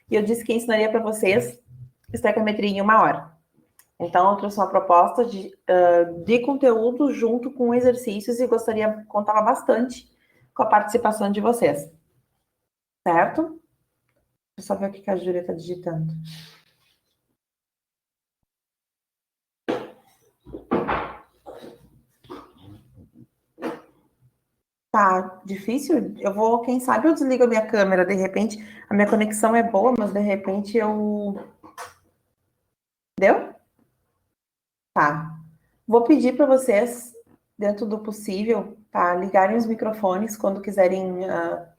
e eu disse que ensinaria para vocês estequiometria em 1 hora. Então, eu trouxe uma proposta de conteúdo junto com exercícios e contava bastante com a participação de vocês. Certo? Deixa eu só ver o que a Júlia está digitando. Tá difícil? Quem sabe eu desligo a minha câmera, de repente, a minha conexão é boa, mas de repente eu... Deu? Tá. Vou pedir para vocês, dentro do possível, tá, ligarem os microfones quando quiserem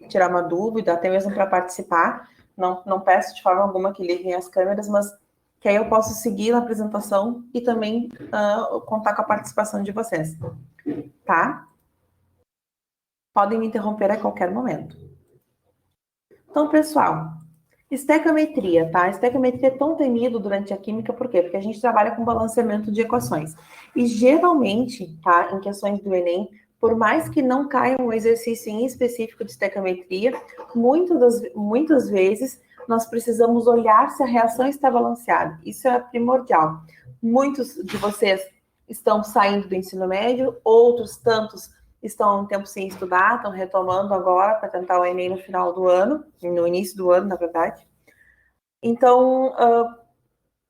tirar uma dúvida, até mesmo para participar. Não peço de forma alguma que liguem as câmeras, mas que aí eu posso seguir na apresentação e também contar com a participação de vocês, tá? Podem me interromper a qualquer momento. Então, pessoal, estequiometria, tá? Estequiometria é tão temido durante a química, por quê? Porque a gente trabalha com balanceamento de equações. E geralmente, tá, em questões do Enem, por mais que não caia um exercício em específico de estequiometria, muitas vezes nós precisamos olhar se a reação está balanceada. Isso é primordial. Muitos de vocês estão saindo do ensino médio, outros tantos estão há um tempo sem estudar, estão retomando agora para tentar o Enem no final do ano, no início do ano, na verdade. Então,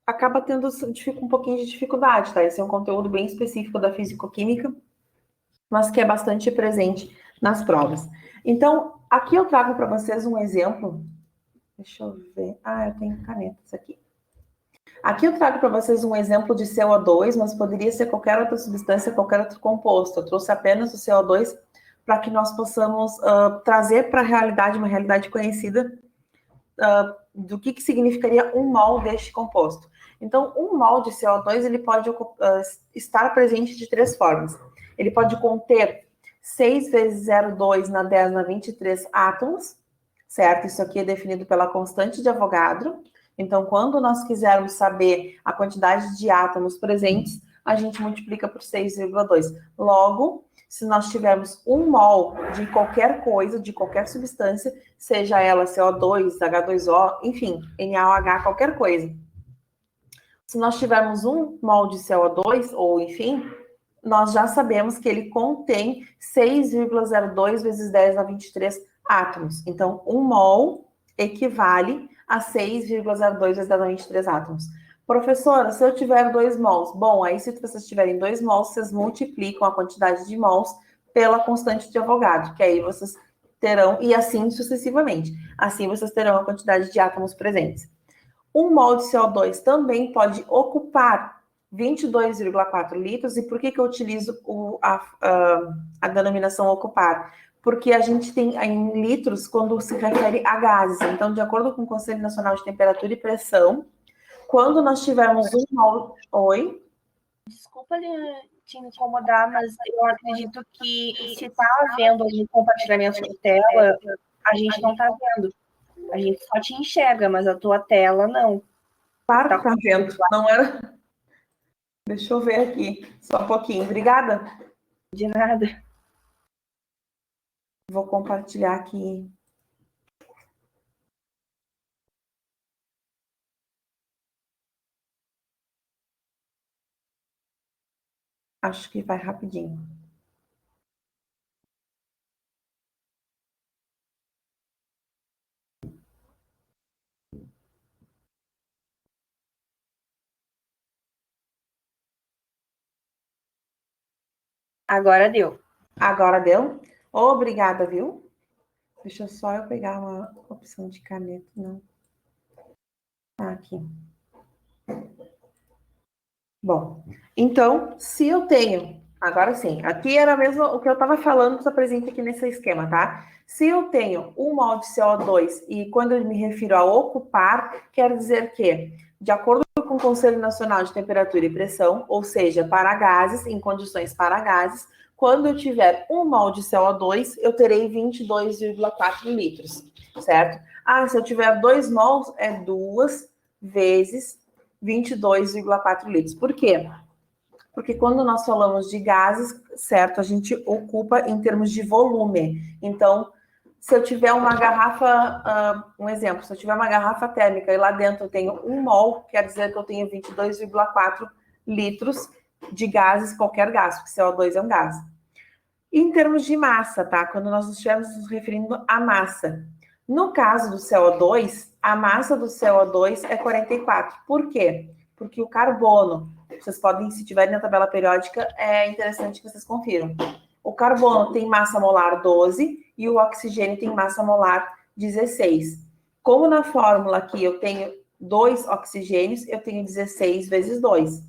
acaba tendo um pouquinho de dificuldade, tá? Esse é um conteúdo bem específico da físico-química, mas que é bastante presente nas provas. Então, aqui eu trago para vocês um exemplo. Deixa eu ver. Eu tenho canetas aqui. Aqui eu trago para vocês um exemplo de CO2, mas poderia ser qualquer outra substância, qualquer outro composto. Eu trouxe apenas o CO2 para que nós possamos trazer para a realidade, uma realidade conhecida, do que significaria 1 mol deste composto. Então, 1 mol de CO2, ele pode estar presente de 3 formas. Ele pode conter 6 vezes 0,2 na 10 na 23 átomos, certo? Isso aqui é definido pela constante de Avogadro. Então, quando nós quisermos saber a quantidade de átomos presentes, a gente multiplica por 6,2. Logo, se nós tivermos 1 mol de qualquer coisa, de qualquer substância, seja ela CO2, H2O, enfim, NaOH, qualquer coisa. Se nós tivermos 1 mol de CO2, ou enfim, nós já sabemos que ele contém 6,02 vezes 10 a 23 átomos. Então, 1 mol equivale a 6,02 vezes 10 a 23 átomos. Professora, se eu tiver 2 mols, bom, aí se vocês tiverem 2 mols, vocês multiplicam a quantidade de mols pela constante de Avogadro, que aí vocês terão, e assim sucessivamente. Assim vocês terão a quantidade de átomos presentes. 1 mol de CO2 também pode ocupar 22,4 litros. E por que eu utilizo a denominação ocupar? Porque a gente tem em litros quando se refere a gases. Então, de acordo com o Conselho Nacional de Temperatura e Pressão, quando nós tivermos 1 mol... Oi? Desculpa te incomodar, mas eu acredito que se está havendo algum compartilhamento de tela, a gente não está vendo. A gente só te enxerga, mas a tua tela não. Claro que tá vendo. Não era... Deixa eu ver aqui. Só um pouquinho. Obrigada. De nada. Vou compartilhar aqui. Acho que vai rapidinho. Agora deu. Agora deu? Obrigada, viu? Deixa só eu pegar uma opção de caneta, não. Aqui. Bom, então, se eu tenho... Agora sim, aqui era mesmo o que eu estava falando, está presente aqui nesse esquema, tá? Se eu tenho 1 mol de CO2 e quando eu me refiro a ocupar, quer dizer que, de acordo com o Conselho Nacional de Temperatura e Pressão, ou seja, para gases, em condições para gases, quando eu tiver 1 mol de CO2, eu terei 22,4 litros, certo? Se eu tiver 2 mols, é 2 vezes 22,4 litros. Por quê? Porque quando nós falamos de gases, certo, a gente ocupa em termos de volume. Então, se eu tiver uma garrafa, um exemplo, se eu tiver uma garrafa térmica e lá dentro eu tenho 1 mol, quer dizer que eu tenho 22,4 litros de gases, qualquer gás, porque CO2 é um gás. Em termos de massa, tá? Quando nós estivermos nos referindo à massa. No caso do CO2, a massa do CO2 é 44. Por quê? Porque o carbono, vocês podem, se tiverem na tabela periódica, é interessante que vocês confiram. O carbono tem massa molar 12 e o oxigênio tem massa molar 16. Como na fórmula aqui eu tenho 2 oxigênios, eu tenho 16 vezes 2.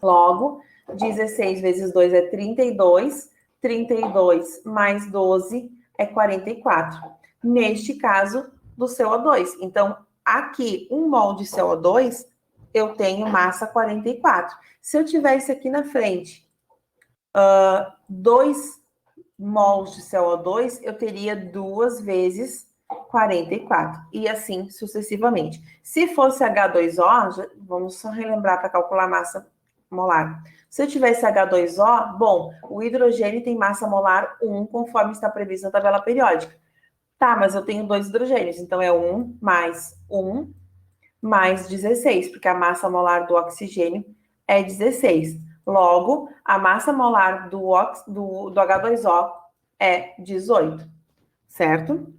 Logo, 16 vezes 2 é 32, 32 mais 12 é 44. Neste caso, do CO2. Então, aqui, 1 mol de CO2, eu tenho massa 44. Se eu tivesse aqui na frente 2 mols de CO2, eu teria 2 vezes 44. E assim sucessivamente. Se fosse H2O, vamos só relembrar para calcular a massa molar. Se eu tivesse H2O, bom, o hidrogênio tem massa molar 1, conforme está previsto na tabela periódica. Tá, mas eu tenho 2 hidrogênios, então é 1 mais 16, porque a massa molar do oxigênio é 16. Logo, a massa molar do H2O é 18, certo?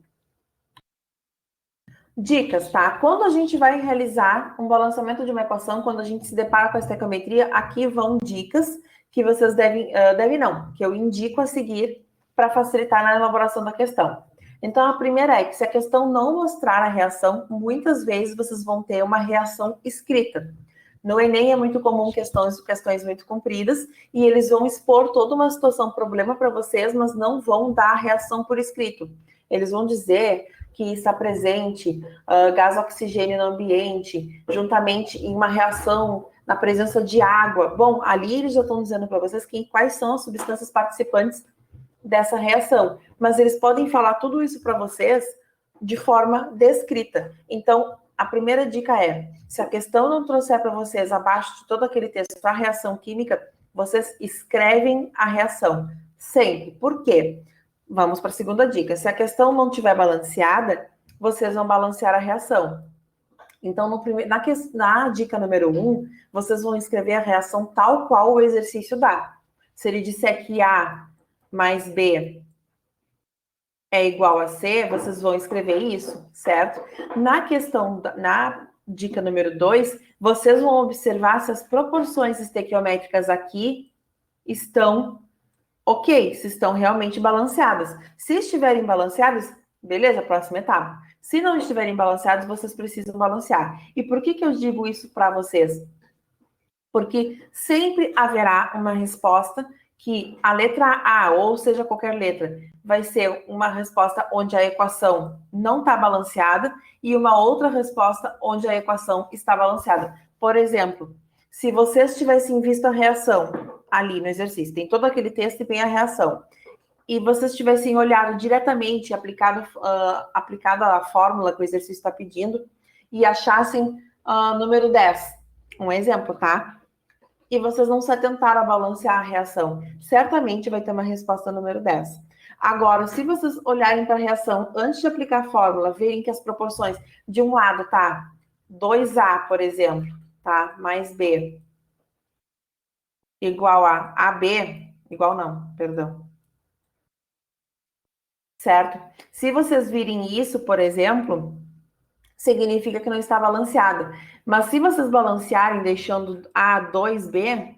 Dicas, tá? Quando a gente vai realizar um balanceamento de uma equação, quando a gente se depara com a estequiometria, aqui vão dicas que vocês que eu indico a seguir para facilitar na elaboração da questão. Então, a primeira é que se a questão não mostrar a reação, muitas vezes vocês vão ter uma reação escrita. No Enem é muito comum questões muito compridas, e eles vão expor toda uma situação, problema para vocês, mas não vão dar a reação por escrito. Eles vão dizer que está presente gás oxigênio no ambiente, juntamente em uma reação na presença de água. Bom, ali eles já estão dizendo para vocês quais são as substâncias participantes dessa reação, mas eles podem falar tudo isso para vocês de forma descrita. Então, a primeira dica é, se a questão não trouxer para vocês abaixo de todo aquele texto a reação química, vocês escrevem a reação, sempre. Por quê? Vamos para a segunda dica. Se a questão não estiver balanceada, vocês vão balancear a reação. Então, na dica número 1, vocês vão escrever a reação tal qual o exercício dá. Se ele disser que A mais B é igual a C, vocês vão escrever isso, certo? Na dica número 2, vocês vão observar se as proporções estequiométricas aqui estão ok, se estão realmente balanceadas. Se estiverem balanceadas, beleza, próxima etapa. Se não estiverem balanceados, vocês precisam balancear. E por que eu digo isso para vocês? Porque sempre haverá uma resposta que a letra A, ou seja, qualquer letra, vai ser uma resposta onde a equação não está balanceada e uma outra resposta onde a equação está balanceada. Por exemplo, se vocês tivessem visto a reação ali no exercício, tem todo aquele texto e tem a reação, e vocês tivessem olhado diretamente, aplicado a fórmula que o exercício está pedindo, e achassem número 10, um exemplo, tá? E vocês não se atentaram a balancear a reação, certamente vai ter uma resposta número 10. Agora, se vocês olharem para a reação antes de aplicar a fórmula, verem que as proporções de um lado tá 2A, por exemplo, tá? Mais B igual a AB, igual não, perdão. Certo? Se vocês virem isso, por exemplo, significa que não está balanceada. Mas se vocês balancearem deixando A 2B,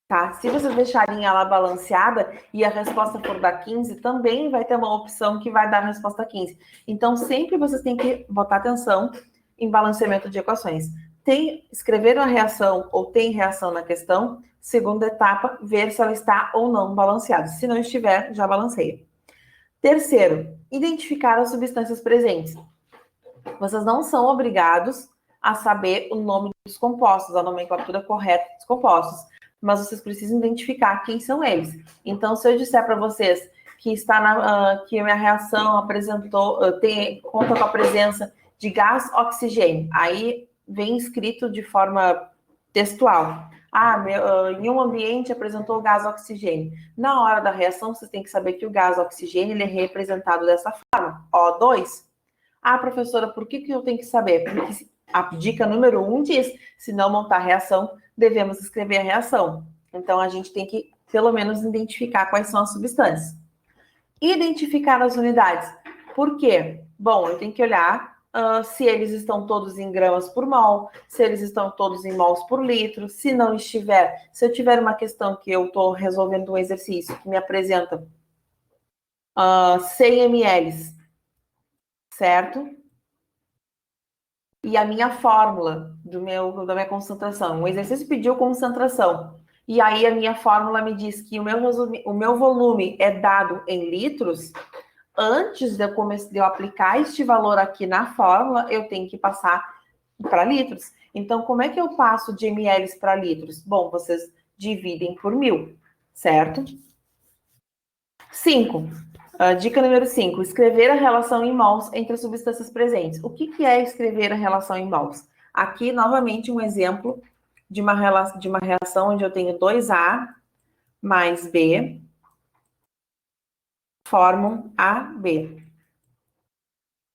tá? Se vocês deixarem ela balanceada e a resposta for da 15, também vai ter uma opção que vai dar a resposta 15. Então, sempre vocês têm que botar atenção em balanceamento de equações. Escrever uma reação ou tem reação na questão, segunda etapa, ver se ela está ou não balanceada. Se não estiver, já balanceia. Terceiro, identificar as substâncias presentes. Vocês não são obrigados a saber o nome dos compostos, a nomenclatura correta dos compostos, mas vocês precisam identificar quem são eles. Então, se eu disser para vocês que que a minha reação conta com a presença de gás oxigênio, aí vem escrito de forma textual. Em um ambiente apresentou o gás oxigênio. Na hora da reação, você tem que saber que o gás oxigênio ele é representado dessa forma, O2. Professora, por que eu tenho que saber? Porque a dica número 1 diz, se não montar a reação, devemos escrever a reação. Então, a gente tem que, pelo menos, identificar quais são as substâncias. Identificar as unidades. Por quê? Bom, eu tenho que olhar se eles estão todos em gramas por mol, se eles estão todos em mols por litro, se não estiver, se eu tiver uma questão que eu estou resolvendo um exercício que me apresenta 100 ml, certo? E a minha fórmula da minha concentração, o exercício pediu concentração, e aí a minha fórmula me diz que o meu volume é dado em litros. Antes de eu aplicar este valor aqui na fórmula, eu tenho que passar para litros. Então, como é que eu passo de ml para litros? Bom, vocês dividem por 1000, certo? 5. Dica número 5. Escrever a relação em mols entre as substâncias presentes. O que é escrever a relação em mols? Aqui, novamente, um exemplo de uma reação onde eu tenho 2A mais B formam AB,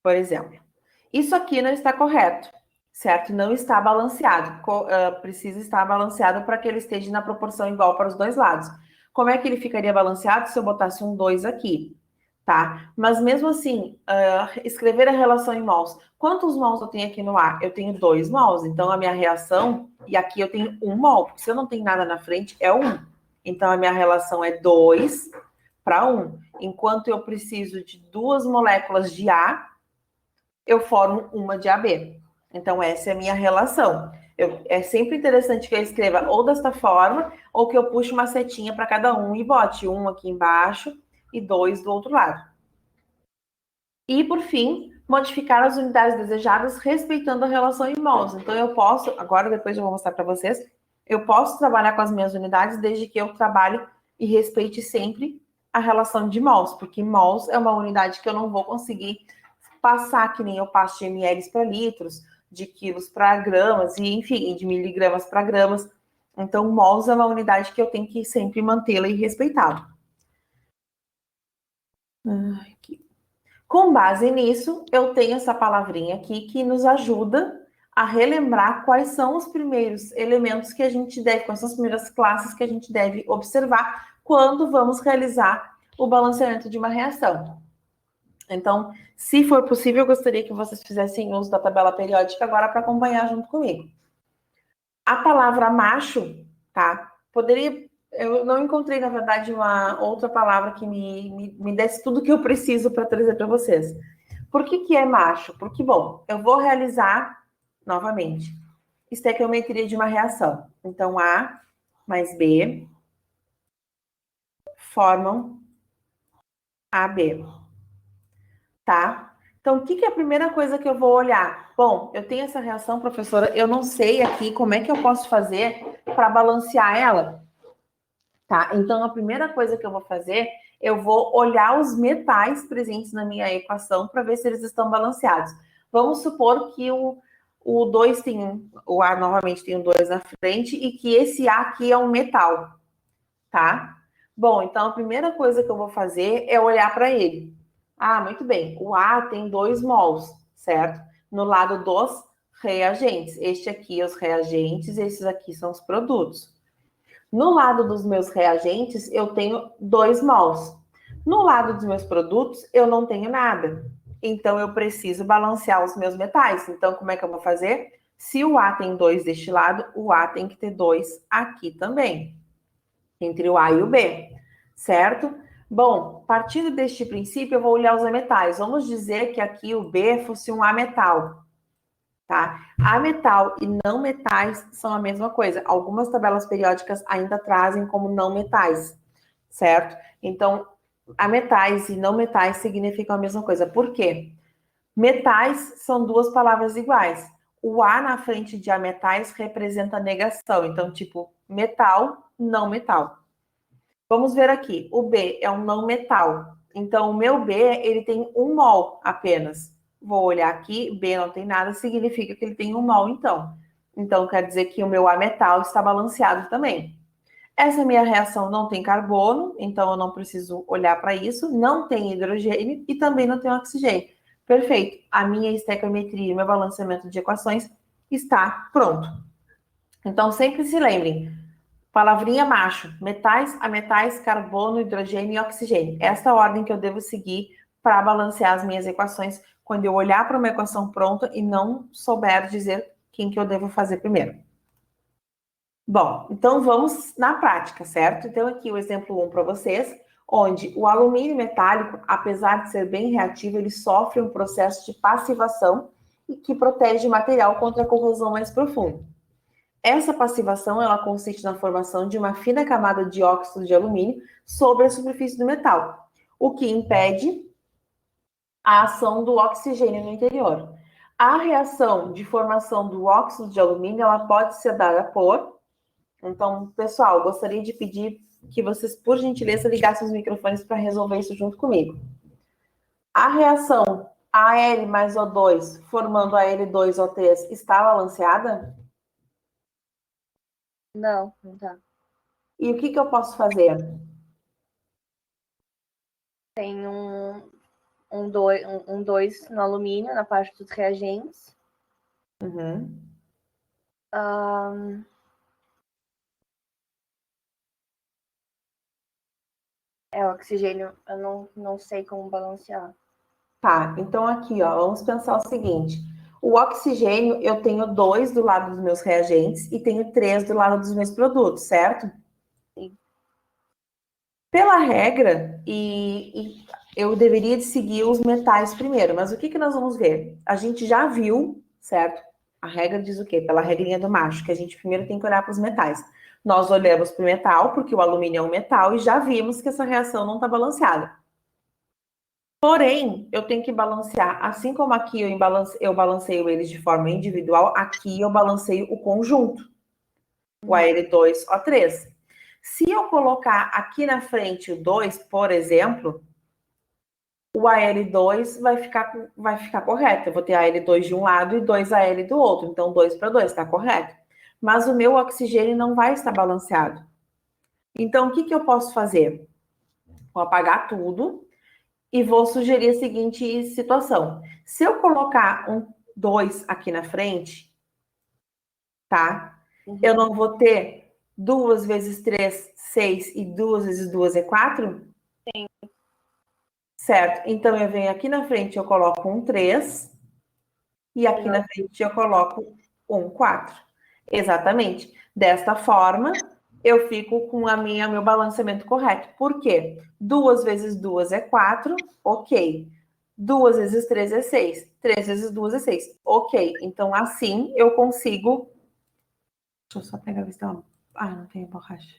por exemplo. Isso aqui não está correto, certo? Não está balanceado. Precisa estar balanceado para que ele esteja na proporção igual para os dois lados. Como é que ele ficaria balanceado se eu botasse um 2 aqui, tá? Mas mesmo assim, escrever a relação em mols. Quantos mols eu tenho aqui no A? Eu tenho 2 mols, então a minha reação, e aqui eu tenho 1 mol, porque se eu não tenho nada na frente, é 1. Então a minha relação é 2 para 1. Enquanto eu preciso de 2 moléculas de A, eu formo uma de AB. Então, essa é a minha relação. É sempre interessante que eu escreva ou desta forma, ou que eu puxe uma setinha para cada um e bote 1 aqui embaixo e 2 do outro lado. E, por fim, modificar as unidades desejadas respeitando a relação em mols. Então, eu posso, agora depois eu vou mostrar para vocês, eu posso trabalhar com as minhas unidades desde que eu trabalhe e respeite sempre a relação de mols, porque mols é uma unidade que eu não vou conseguir passar que nem eu passo de ml para litros, de quilos para gramas, e enfim, de miligramas para gramas. Então, mols é uma unidade que eu tenho que sempre mantê-la e respeitá-la. Com base nisso, eu tenho essa palavrinha aqui que nos ajuda a relembrar quais são os primeiros elementos que a gente deve, quais são as primeiras classes que a gente deve observar quando vamos realizar o balanceamento de uma reação. Então, se for possível, eu gostaria que vocês fizessem uso da tabela periódica agora para acompanhar junto comigo. A palavra macho, tá? Eu não encontrei, na verdade, uma outra palavra que me desse tudo que eu preciso para trazer para vocês. Por que é macho? Porque, bom, eu vou realizar, novamente, estequiometria de uma reação. Então, A mais B formam AB. Tá? Então, o que é a primeira coisa que eu vou olhar? Bom, eu tenho essa reação, professora, eu não sei aqui como é que eu posso fazer para balancear ela. Tá? Então, a primeira coisa que eu vou fazer, eu vou olhar os metais presentes na minha equação para ver se eles estão balanceados. Vamos supor que o 2 tem o A novamente tem um 2 na frente e que esse A aqui é um metal, tá? Bom, então a primeira coisa que eu vou fazer é olhar para ele. Muito bem. O A tem 2 mols, certo? No lado dos reagentes. Este aqui é os reagentes, esses aqui são os produtos. No lado dos meus reagentes, eu tenho 2 mols. No lado dos meus produtos, eu não tenho nada. Então, eu preciso balancear os meus metais. Então, como é que eu vou fazer? Se o A tem 2 deste lado, o A tem que ter 2 aqui também. Entre o A e o B, certo? Bom, partindo deste princípio, eu vou olhar os ametais. Vamos dizer que aqui o B fosse um ametal, tá? Ametal e não metais são a mesma coisa. Algumas tabelas periódicas ainda trazem como não metais, certo? Então, ametais e não metais significam a mesma coisa. Por quê? Metais são duas palavras iguais. O A na frente de ametais representa negação. Então, tipo, metal, não metal. Vamos ver aqui. O B é um não metal. Então, o meu B, ele tem 1 mol apenas. Vou olhar aqui, B não tem nada, significa que ele tem 1 mol, então. Então, quer dizer que o meu ametal está balanceado também. Essa minha reação não tem carbono, então eu não preciso olhar para isso. Não tem hidrogênio e também não tem oxigênio. Perfeito. A minha estequiometria, meu balanceamento de equações está pronto. Então, sempre se lembrem. Palavrinha macho. Metais, ametais, carbono, hidrogênio e oxigênio. Essa é a ordem que eu devo seguir para balancear as minhas equações quando eu olhar para uma equação pronta e não souber dizer quem que eu devo fazer primeiro. Bom, então vamos na prática, certo? Então aqui o exemplo 1 para vocês, onde o alumínio metálico, apesar de ser bem reativo, ele sofre um processo de passivação e que protege o material contra a corrosão mais profunda. Essa passivação, ela consiste na formação de uma fina camada de óxido de alumínio sobre a superfície do metal, o que impede a ação do oxigênio no interior. A reação de formação do óxido de alumínio, ela pode ser dada por... Então, pessoal, gostaria de pedir que vocês, por gentileza, ligassem os microfones para resolver isso junto comigo. A reação Al mais O2 formando Al2O3 está balanceada? Não, não tá. E o que eu posso fazer? Tem um 2 no alumínio, na parte dos reagentes. Uhum. O oxigênio, eu não sei como balancear. Tá, então aqui, ó, vamos pensar o seguinte. O oxigênio, eu tenho 2 do lado dos meus reagentes e tenho 3 do lado dos meus produtos, certo? Sim. Pela regra, eu deveria de seguir os metais primeiro, mas o que nós vamos ver? A gente já viu, certo? A regra diz o quê? Pela regrinha do macho, que a gente primeiro tem que olhar para os metais. Nós olhamos para o metal, porque o alumínio é um metal, e já vimos que essa reação não está balanceada. Porém, eu tenho que balancear, assim como aqui eu balanceio eles de forma individual, aqui eu balanceio o conjunto, o Al2O3. Se eu colocar aqui na frente o 2, por exemplo, o Al2 vai ficar correto. Eu vou ter Al2 de um lado e 2Al do outro. Então, 2 para 2, está correto. Mas o meu oxigênio não vai estar balanceado. Então, o que eu posso fazer? Vou apagar tudo e vou sugerir a seguinte situação. Se eu colocar um 2 aqui na frente, tá? Uhum. Eu não vou ter 2 vezes 3, 6 e 2 vezes 2 é 4? Sim. Certo. Então, eu venho aqui na frente, eu coloco um 3 e aqui na frente eu coloco um 4. Exatamente. Desta forma, eu fico com meu balanceamento correto. Por quê? 2 vezes 2 é 4, ok. 2 vezes 3 é 6. 3 vezes 2 é 6. Ok. Então, assim, eu consigo... Deixa eu só pegar a visão. Ah, não tem borracha.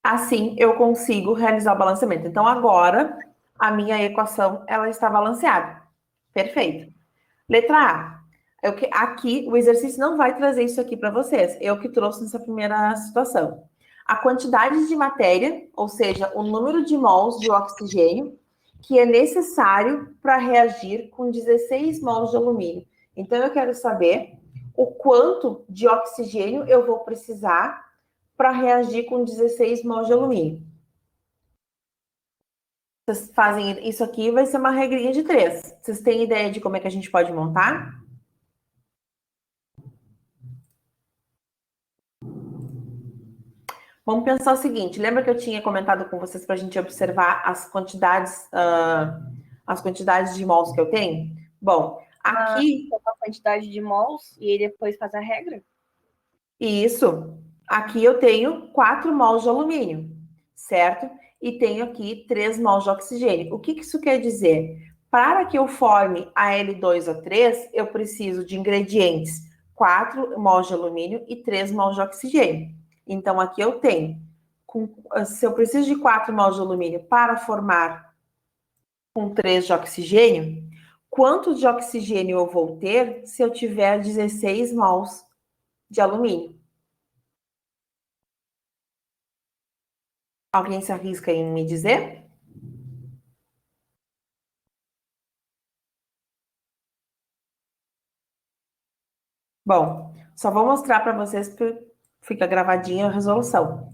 Assim, eu consigo realizar o balanceamento. Então, agora, a minha equação, ela está balanceada. Perfeito. Letra A. Aqui, o exercício não vai trazer isso aqui para vocês. Eu que trouxe nessa primeira situação. A quantidade de matéria, ou seja, o número de mols de oxigênio, que é necessário para reagir com 16 mols de alumínio. Então, eu quero saber o quanto de oxigênio eu vou precisar para reagir com 16 mols de alumínio. Vocês fazem isso aqui, vai ser uma regrinha de 3. Vocês têm ideia de como é que a gente pode montar? Vamos pensar o seguinte, lembra que eu tinha comentado com vocês para a gente observar as quantidades de mols que eu tenho? Bom, aqui... a quantidade de mols e depois faz a regra? Isso. Aqui eu tenho 4 mols de alumínio, certo? E tenho aqui 3 mols de oxigênio. O que isso quer dizer? Para que eu forme a Al2O3, eu preciso de ingredientes 4 mols de alumínio e 3 mols de oxigênio. Então, aqui eu tenho, se eu preciso de 4 mols de alumínio para formar com 3 de oxigênio, quanto de oxigênio eu vou ter se eu tiver 16 mols de alumínio? Alguém se arrisca em me dizer? Bom, Só vou mostrar para vocês porque fica gravadinha a resolução.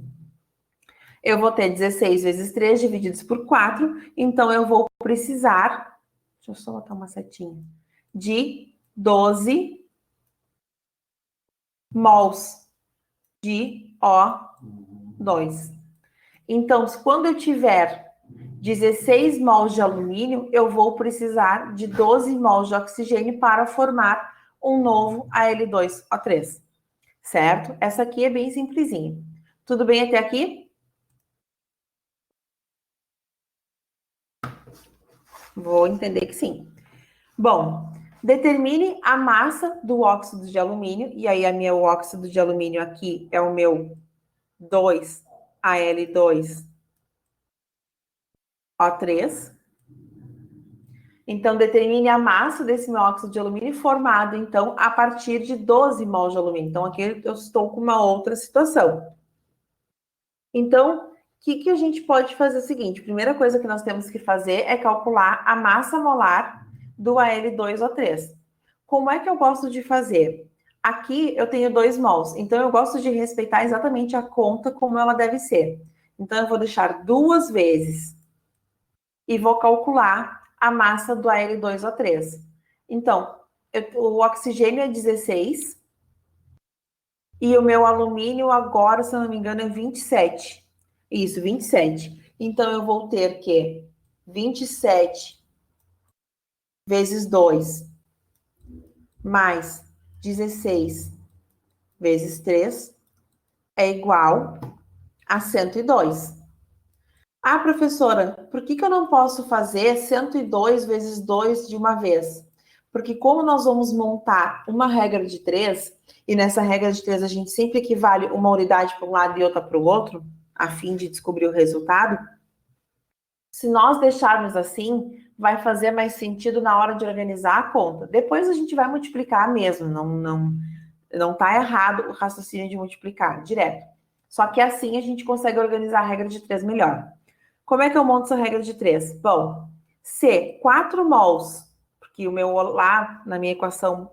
Eu vou ter 16 vezes 3 divididos por 4, então eu vou precisar, deixa eu só botar uma setinha, de 12 mols de O2. Então, quando eu tiver 16 mols de alumínio, eu vou precisar de 12 mols de oxigênio para formar um novo Al2O3, certo? Essa aqui é bem simplesinha. Tudo bem até aqui? Vou entender que sim. Bom, determine a massa do óxido de alumínio, e aí o óxido de alumínio aqui é o meu 2Al2O3. Então, determine a massa desse meu óxido de alumínio formado, então, a partir de 12 mols de alumínio. Então, aqui eu estou com uma outra situação. Então, o que a gente pode fazer? É o seguinte, a primeira coisa que nós temos que fazer é calcular a massa molar do Al2O3. Como é que eu gosto de fazer? Aqui eu tenho 2 mols, então eu gosto de respeitar exatamente a conta como ela deve ser. Então, eu vou deixar 2 vezes e vou calcular a massa do Al2O3. Então, o oxigênio é 16 e o meu alumínio agora, se eu não me engano, é 27. Isso, 27. Então, eu vou ter que 27 vezes 2 mais 16 vezes 3 é igual a 102. Ah, professora, por que eu não posso fazer 102 vezes 2 de uma vez? Porque como nós vamos montar uma regra de 3, e nessa regra de 3 a gente sempre equivale uma unidade para um lado e outra para o outro, a fim de descobrir o resultado, se nós deixarmos assim, vai fazer mais sentido na hora de organizar a conta. Depois a gente vai multiplicar mesmo, não está errado o raciocínio de multiplicar direto. Só que assim a gente consegue organizar a regra de 3 melhor. Como é que eu monto essa regra de 3? Bom, se 4 mols, porque o meu lá na minha equação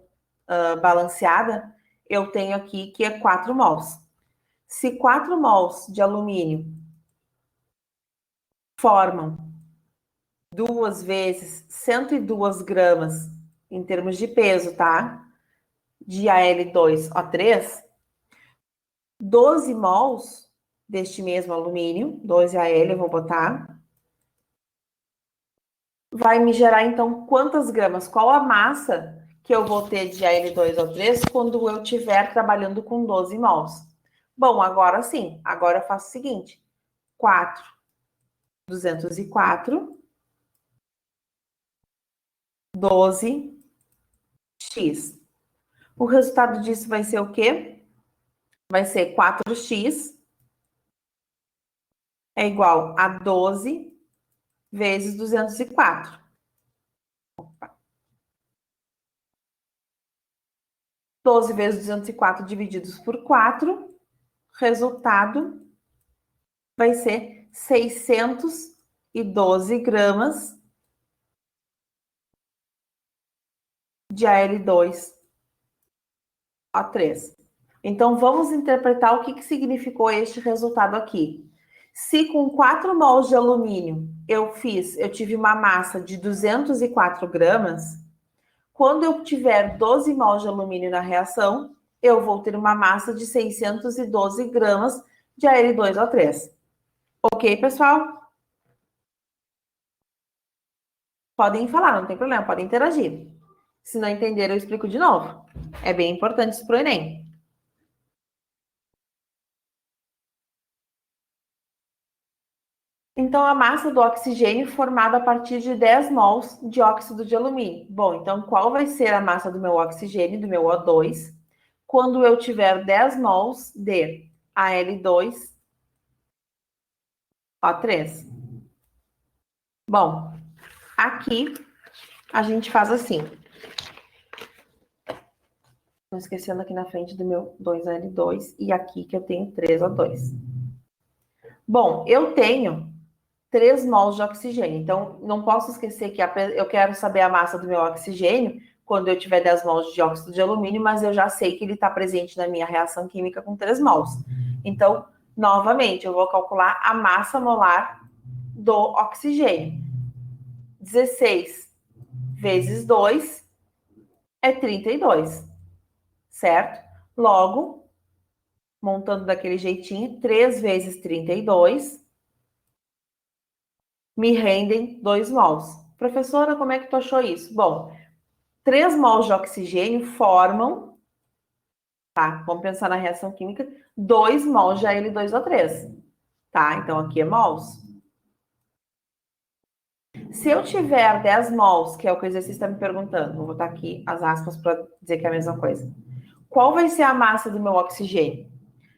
balanceada, eu tenho aqui que é 4 mols. Se 4 mols de alumínio formam 2 vezes 102 gramas em termos de peso, tá? De Al2O3, 12 mols deste mesmo alumínio, 12Al eu vou botar, vai me gerar, então, quantas gramas? Qual a massa que eu vou ter de Al2O3 quando eu estiver trabalhando com 12 mols? Bom, agora sim. Agora eu faço o seguinte. 4, 204, 12, x. O resultado disso vai ser o quê? Vai ser 4x é igual a 12 vezes 204. 12 vezes 204 divididos por 4, resultado vai ser 612 gramas de Al2O3. Então, vamos interpretar o que significou este resultado aqui. Se com 4 mols de alumínio eu tive uma massa de 204 gramas, quando eu tiver 12 mols de alumínio na reação, eu vou ter uma massa de 612 gramas de Al2O3. Ok, pessoal? Podem falar, não tem problema, podem interagir. Se não entenderam, eu explico de novo. É bem importante isso para o Enem. Então, a massa do oxigênio formada a partir de 10 mols de óxido de alumínio. Bom, então, qual vai ser a massa do meu oxigênio, do meu O2, quando eu tiver 10 mols de Al2O3? Bom, aqui a gente faz assim. Estou esquecendo aqui na frente do meu 2L2 e aqui que eu tenho 3O2. Bom, eu tenho 3 mols de oxigênio. Então, não posso esquecer que eu quero saber a massa do meu oxigênio. quando eu tiver 10 mols de dióxido de alumínio, mas eu já sei que ele está presente na minha reação química com 3 mols. Então, novamente, eu vou calcular a massa molar do oxigênio. 16 vezes 2 é 32, certo? Logo, montando daquele jeitinho, 3 vezes 32 me rendem 2 mols. Professora, como é que tu achou isso? Bom, 3 mols de oxigênio formam, tá? Vamos pensar na reação química, 2 mols de Al2O3, tá? Então, aqui é mols. Se eu tiver 10 mols, que é o que o exercício está me perguntando, vou botar aqui as aspas para dizer que é a mesma coisa. Qual vai ser a massa do meu oxigênio?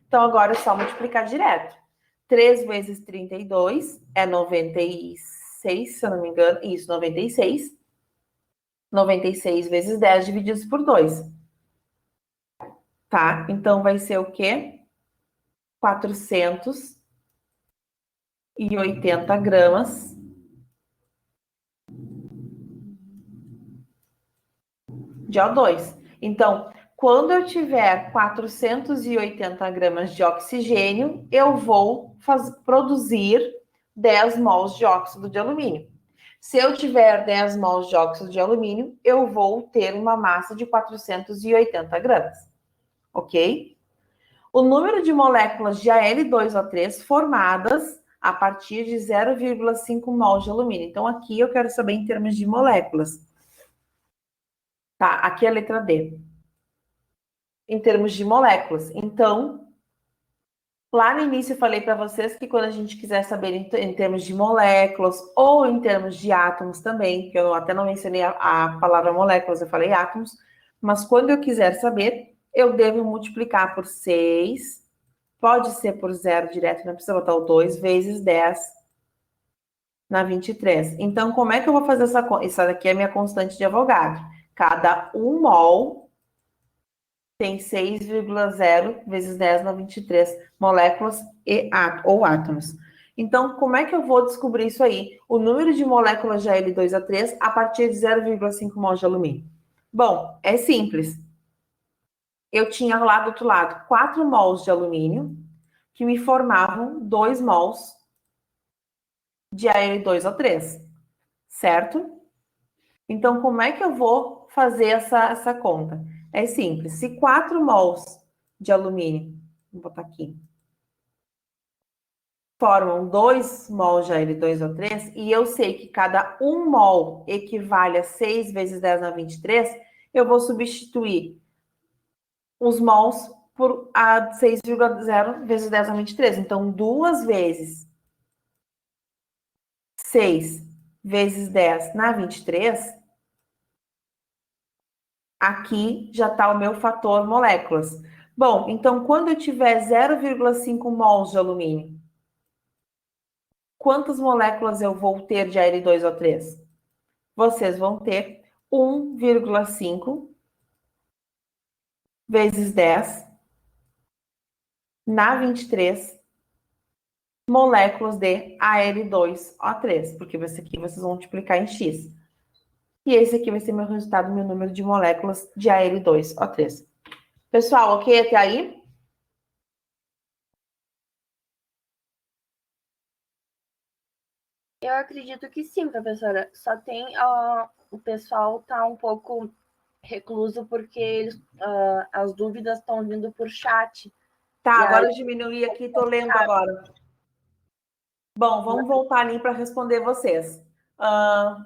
Então, agora é só multiplicar direto. 3 vezes 32 é 96, se eu não me engano. Isso, 96. 96 vezes 10 divididos por 2. Tá? Então, vai ser o quê? 480 gramas de O2. Então, quando eu tiver 480 gramas de oxigênio, eu vou produzir 10 mols de óxido de alumínio. Se eu tiver 10 mols de óxido de alumínio, eu vou ter uma massa de 480 gramas. Ok? O número de moléculas de Al2O3 formadas a partir de 0,5 mols de alumínio. Então, aqui eu quero saber em termos de moléculas. Tá, aqui é a letra D. Em termos de moléculas. Então, lá no início eu falei para vocês que quando a gente quiser saber em termos de moléculas ou em termos de átomos também, que eu até não mencionei a palavra moléculas, eu falei átomos, mas quando eu quiser saber, eu devo multiplicar por 6, pode ser por 0 direto, não precisa botar o 2, vezes 10 na 23. Então, como é que eu vou fazer essa conta? Essa daqui é a minha constante de Avogadro. Cada 1 mol tem 6,0 vezes 10 na 23 moléculas ou átomos. Então, como é que eu vou descobrir isso aí? O número de moléculas de Al2O3 a partir de 0,5 mol de alumínio. Bom, é simples. Eu tinha lá do outro lado 4 mols de alumínio, que me formavam 2 mols de Al2O3, certo? Então, como é que eu vou fazer essa conta? É simples. Se 4 mols de alumínio, vou botar aqui, formam 2 mols de Al2O3, e eu sei que cada 1 mol equivale a 6 vezes 10 na 23, eu vou substituir os mols por a 6,0 vezes 10 na 23. Então, 2 vezes 6 vezes 10 na 23, aqui já está o meu fator moléculas. Bom, então, quando eu tiver 0,5 mols de alumínio, quantas moléculas eu vou ter de Al2O3? Vocês vão ter 1,5 vezes 10 na 23 moléculas de Al2O3, porque esse aqui vocês vão multiplicar em X. E esse aqui vai ser meu resultado, meu número de moléculas de Al2O3. Pessoal, ok até aí? Eu acredito que sim, professora. Só tem o pessoal tá um pouco recluso porque eles, as dúvidas estão vindo por chat. Tá, E agora aí, eu diminui aqui, tô lendo agora. Bom, vamos voltar ali para responder vocês.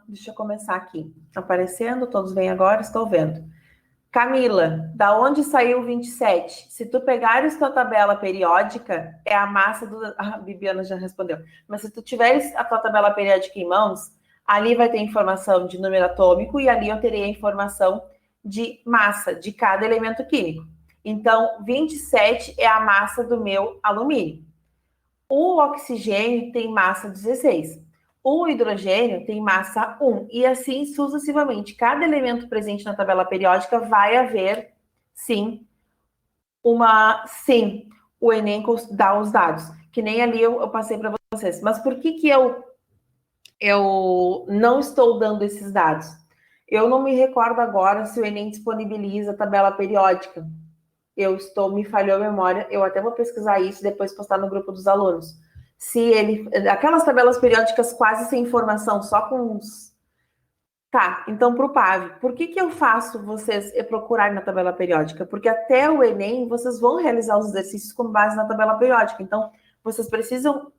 Deixa eu começar aqui. Aparecendo, todos vêm agora, estou vendo. Camila, da onde saiu o 27? Se tu pegares tua tabela periódica, é a massa do... A Bibiana já respondeu. Mas se tu tiveres a tua tabela periódica em mãos, ali vai ter informação de número atômico e ali eu terei a informação de massa de cada elemento químico. Então, 27 é a massa do meu alumínio. O oxigênio tem massa 16. O hidrogênio tem massa 1. E assim sucessivamente. Cada elemento presente na tabela periódica vai haver, sim, Sim, o Enem dá os dados. Que nem ali eu passei para vocês. Mas por que eu não estou dando esses dados? Eu não me recordo agora se o Enem disponibiliza a tabela periódica. Me falhou a memória, eu até vou pesquisar isso e depois postar no grupo dos alunos. Se ele, aquelas tabelas periódicas quase sem informação, só com uns... Tá, então para o PAV, por que eu faço vocês procurarem na tabela periódica? Porque até o Enem, vocês vão realizar os exercícios com base na tabela periódica. Então, vocês precisam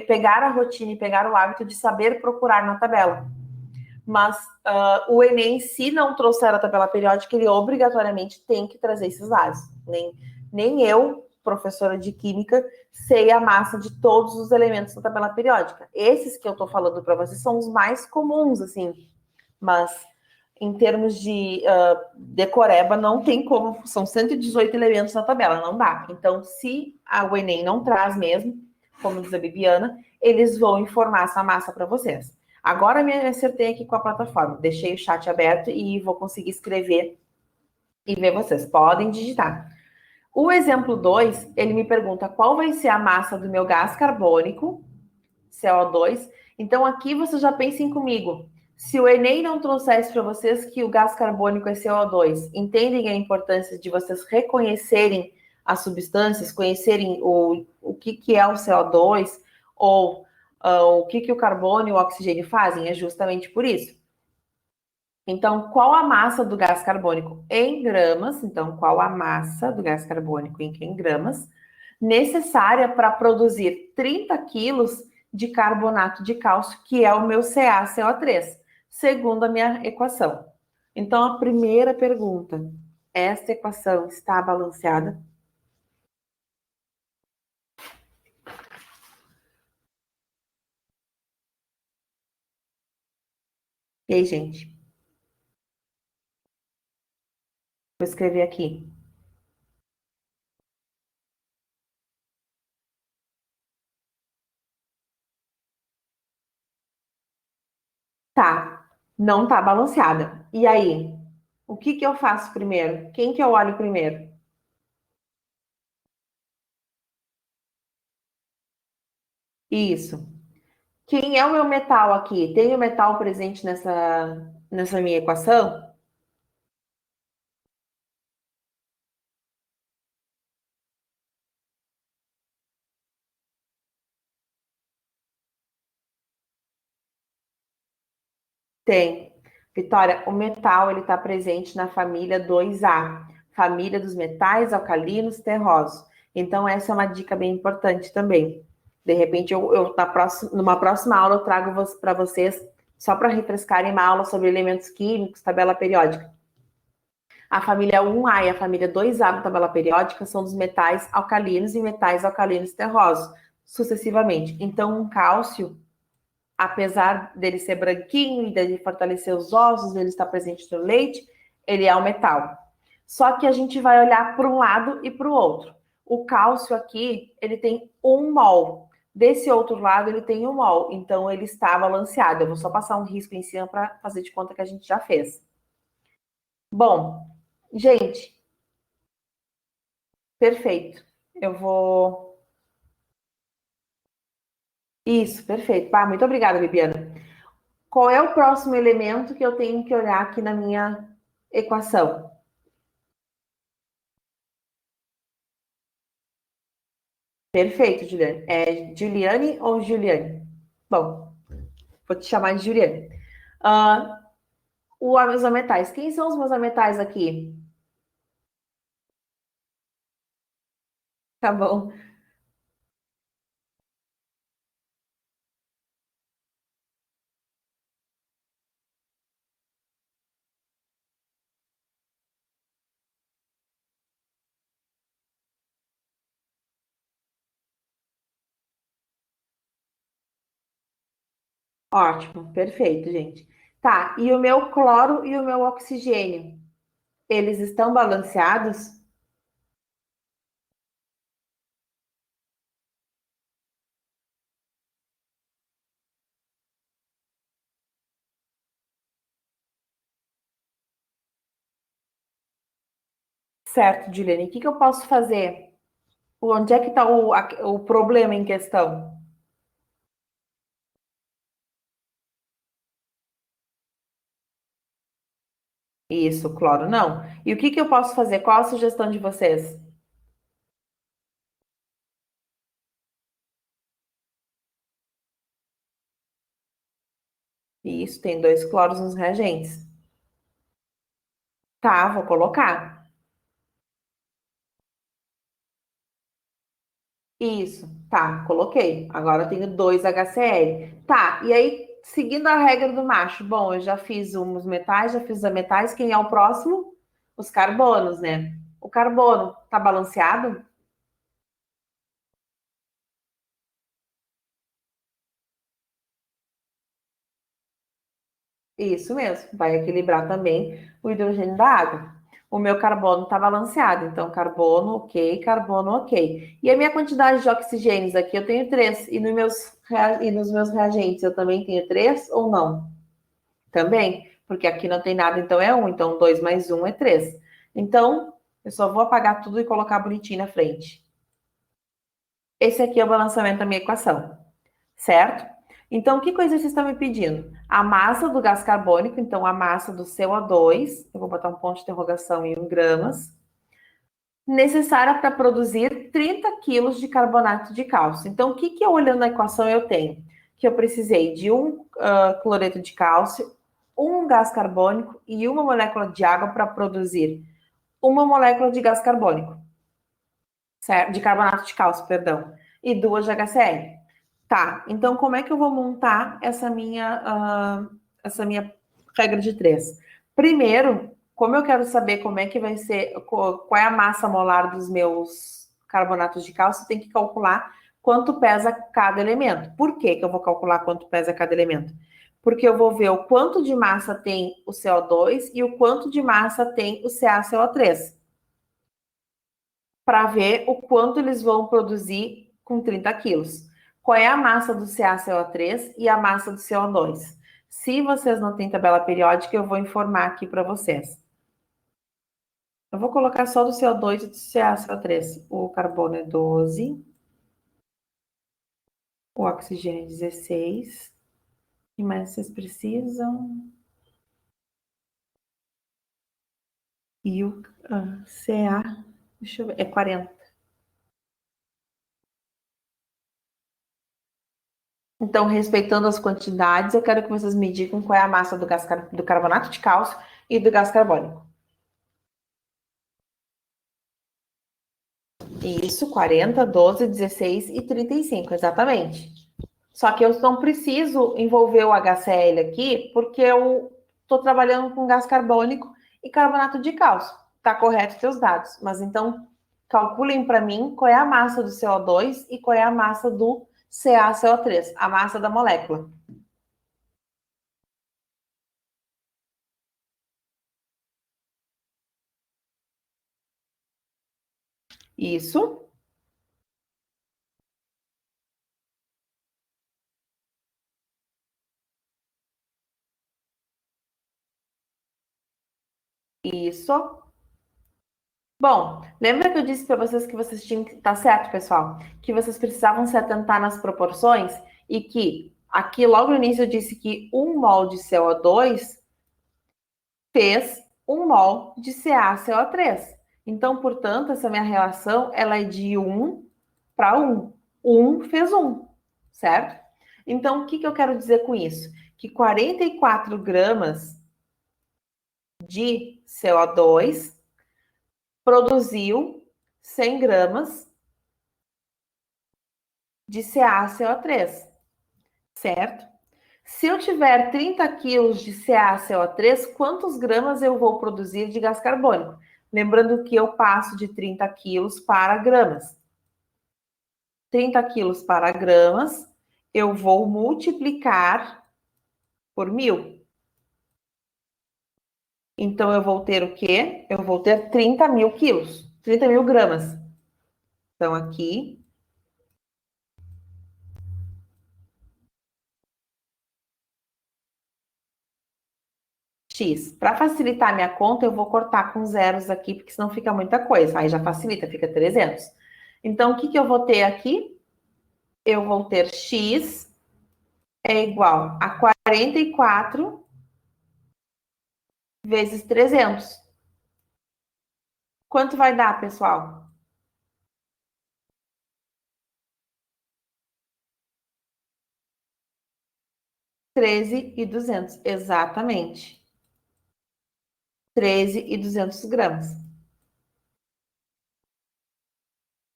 pegar a rotina e pegar o hábito de saber procurar na tabela. Mas o Enem, se não trouxer a tabela periódica, ele obrigatoriamente tem que trazer esses dados. Nem eu, professora de Química, sei a massa de todos os elementos da tabela periódica. Esses que eu estou falando para vocês são os mais comuns, assim. Mas, em termos de decoreba, não tem como... São 118 elementos na tabela, não dá. Então, se o Enem não traz mesmo, como diz a Bibiana, eles vão informar essa massa para vocês. Agora me acertei aqui com a plataforma. Deixei o chat aberto e vou conseguir escrever e ver vocês. Podem digitar. O exemplo 2, ele me pergunta qual vai ser a massa do meu gás carbônico, CO2. Então, aqui vocês já pensem comigo. Se o Enem não trouxesse para vocês que o gás carbônico é CO2, entendem a importância de vocês reconhecerem as substâncias, conhecerem o que é o CO2, ou o que o carbono e o oxigênio fazem? É justamente por isso. Então, qual a massa do gás carbônico em gramas? Então, qual a massa do gás carbônico em gramas necessária para produzir 30 quilos de carbonato de cálcio, que é o meu CaCO3, segundo a minha equação. Então, a primeira pergunta, esta equação está balanceada? E aí, gente? Vou escrever aqui. Tá, não tá balanceada. E aí? O que eu faço primeiro? Quem que eu olho primeiro? Isso. Quem é o meu metal aqui? Tem o metal presente nessa minha equação? Tem. Vitória, o metal ele está presente na família 2A, família dos metais alcalinos terrosos. Então, essa é uma dica bem importante também. De repente, numa próxima aula, eu trago para vocês, só para refrescarem uma aula sobre elementos químicos, tabela periódica. A família 1A e a família 2A da tabela periódica são dos metais alcalinos e metais alcalinos terrosos, sucessivamente. Então, um cálcio, apesar dele ser branquinho e dele fortalecer os ossos, dele estar presente no leite, ele é um metal. Só que a gente vai olhar para um lado e para o outro. O cálcio aqui, ele tem 1 mol. Desse outro lado, ele tem 1 mol. Então, ele está balanceado. Eu vou só passar um risco em cima para fazer de conta que a gente já fez. Bom, gente, perfeito. Eu vou... Isso, perfeito. Muito obrigada, Bibiana. Qual é o próximo elemento que eu tenho que olhar aqui na minha equação? Perfeito, Juliane. É Juliane ou Juliane? Bom, vou te chamar de Juliane. Os metais. Quem são os meus metais aqui? Tá bom. Ótimo, perfeito, gente. Tá, e o meu cloro e o meu oxigênio? Eles estão balanceados? Certo, Juliane. O que eu posso fazer? Onde é que está o problema em questão? Isso, cloro não. E o que que eu posso fazer? Qual a sugestão de vocês? Isso, tem 2 cloros nos reagentes. Tá, vou colocar. Isso, tá, coloquei. Agora eu tenho 2 HCl. Tá, e aí, seguindo a regra do macho, bom, eu já fiz os metais, já fiz os metais, quem é o próximo? Os carbonos, né? O carbono tá balanceado? Isso mesmo, vai equilibrar também o hidrogênio da água. O meu carbono está balanceado, então carbono ok, carbono ok. E a minha quantidade de oxigênios aqui, eu tenho 3. E nos meus reagentes eu também tenho 3 ou não? Também, porque aqui não tem nada, então é 1. Então 2 mais 1 é 3. Então, eu só vou apagar tudo e colocar bonitinho na frente. Esse aqui é o balanceamento da minha equação, certo? Então, que coisa vocês estão me pedindo? A massa do gás carbônico, então a massa do CO2, eu vou botar um ponto de interrogação em gramas, necessária para produzir 30 quilos de carbonato de cálcio. Então, o que que eu olhando na equação eu tenho? Que eu precisei de um cloreto de cálcio, um gás carbônico e uma molécula de água para produzir uma molécula de gás carbônico, certo? De carbonato de cálcio, perdão, e duas de HCl. Tá, então como é que eu vou montar essa minha regra de 3? Primeiro, como eu quero saber como é que vai ser, qual é a massa molar dos meus carbonatos de cálcio, tem que calcular quanto pesa cada elemento. Por que que eu vou calcular quanto pesa cada elemento? Porque eu vou ver o quanto de massa tem o CO2 e o quanto de massa tem o CaCO3, para ver o quanto eles vão produzir com 30 quilos. Qual é a massa do CaCO3 e a massa do CO2? Se vocês não têm tabela periódica, eu vou informar aqui para vocês. Eu vou colocar só do CO2 e do CaCO3. O carbono é 12, o oxigênio é 16. O que mais vocês precisam? E o Ca, deixa eu ver, é 40. Então, respeitando as quantidades, eu quero que vocês me digam qual é a massa do carbonato de cálcio e do gás carbônico. Isso, 40, 12, 16 e 35, exatamente. Só que eu não preciso envolver o HCl aqui, porque eu estou trabalhando com gás carbônico e carbonato de cálcio. Está correto os seus dados. Mas então, calculem para mim qual é a massa do CO2 e qual é a massa do CaCO3, a massa da molécula. Isso, isso. Bom, lembra que eu disse para vocês que vocês tinham que. Tá certo, pessoal? Que vocês precisavam se atentar nas proporções e que aqui logo no início eu disse que 1 mol de CO2 fez 1 mol de CaCO3. Então, portanto, essa minha relação ela é de 1 para 1. 1 fez 1, certo? Então, o que, que eu quero dizer com isso? Que 44 gramas de CO2 produziu 100 gramas de CaCO3, certo? Se eu tiver 30 quilos de CaCO3, quantos gramas eu vou produzir de gás carbônico? Lembrando que eu passo de 30 quilos para gramas. 30 quilos para gramas, eu vou multiplicar por 1.000. Então, eu vou ter o quê? Eu vou ter 30.000 quilos, 30.000 gramas. Então, aqui, X. Para facilitar a minha conta, eu vou cortar com zeros aqui, porque senão fica muita coisa. Aí já facilita, fica 300. Então, o que, que eu vou ter aqui? Eu vou ter X é igual a 44,5 vezes 300. Quanto vai dar, pessoal? 13.200, exatamente. 13.200 gramas.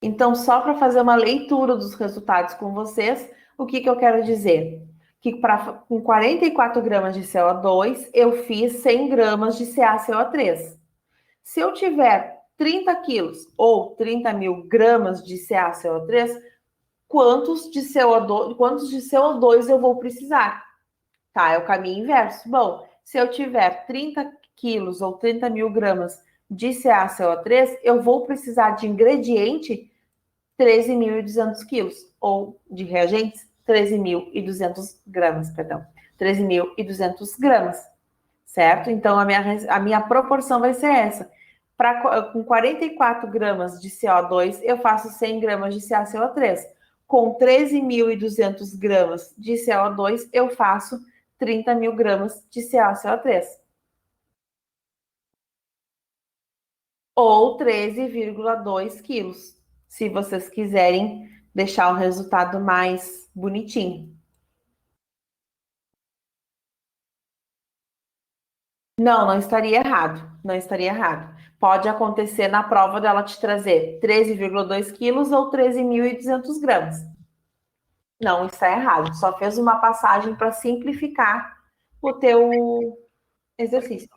Então, só para fazer uma leitura dos resultados com vocês, o que eu quero dizer? Que com 44 gramas de CO2, eu fiz 100 gramas de CaCO3. Se eu tiver 30 quilos ou 30 mil gramas de CaCO3, quantos de CO2 eu vou precisar? Tá, é o caminho inverso. Bom, se eu tiver 30 quilos ou 30 mil gramas de CaCO3, eu vou precisar de ingrediente 13.200 quilos, ou de reagentes 13.200 gramas, perdão, 13.200 gramas, certo? Então, a minha proporção vai ser essa. Com 44 gramas de CO2, eu faço 100 gramas de CaCO3. Com 13.200 gramas de CO2, eu faço 30 mil gramas de CaCO3. Ou 13,2 quilos, se vocês quiserem deixar o resultado mais bonitinho. Não estaria errado. Não estaria errado. Pode acontecer na prova dela te trazer 13,2 quilos ou 13.200 gramas. Não está errado. Só fez uma passagem para simplificar o teu exercício.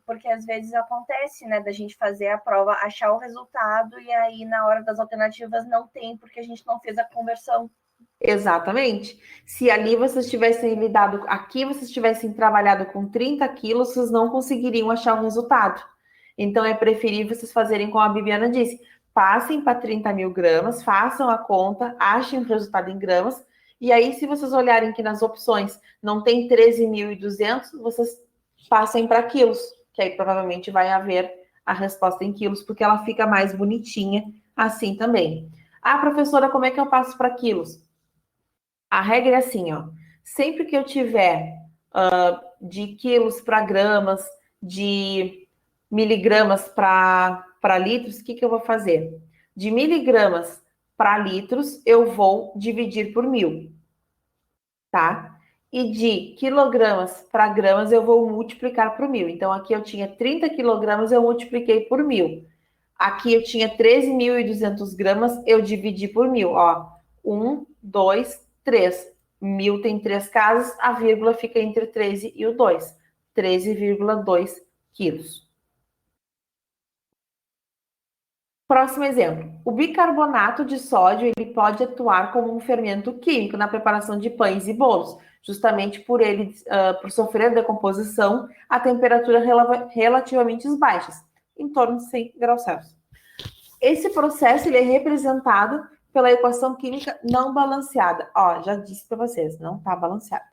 Porque às vezes acontece, né, da gente fazer a prova, achar o resultado e aí na hora das alternativas não tem, porque a gente não fez a conversão. Exatamente. Se ali vocês tivessem lidado, aqui vocês tivessem trabalhado com 30 quilos, vocês não conseguiriam achar o resultado. Então é preferível vocês fazerem como a Bibiana disse, passem para 30 mil gramas, façam a conta, achem o resultado em gramas, e aí se vocês olharem que nas opções não tem 13.200, vocês passem para quilos, que aí provavelmente vai haver a resposta em quilos, porque ela fica mais bonitinha assim também. Ah, professora, como é que eu passo para quilos? A regra é assim, ó. Sempre que eu tiver de quilos para gramas, de miligramas para litros, o que eu vou fazer? De miligramas para litros, eu vou dividir por 1.000, tá? E de quilogramas para gramas, eu vou multiplicar por 1.000. Então, aqui eu tinha 30 quilogramas, eu multipliquei por 1.000. Aqui eu tinha 13.200 gramas, eu dividi por 1.000, ó. 1, 2, 3. 1.000 tem 3 casas, a vírgula fica entre 13 e o 2. 13,2 quilos. Próximo exemplo. O bicarbonato de sódio ele pode atuar como um fermento químico na preparação de pães e bolos, justamente por ele por sofrer decomposição a temperaturas relativamente baixas, em torno de 100 graus Celsius. Esse processo ele é representado pela equação química não balanceada. Ó, já disse para vocês, não está balanceada.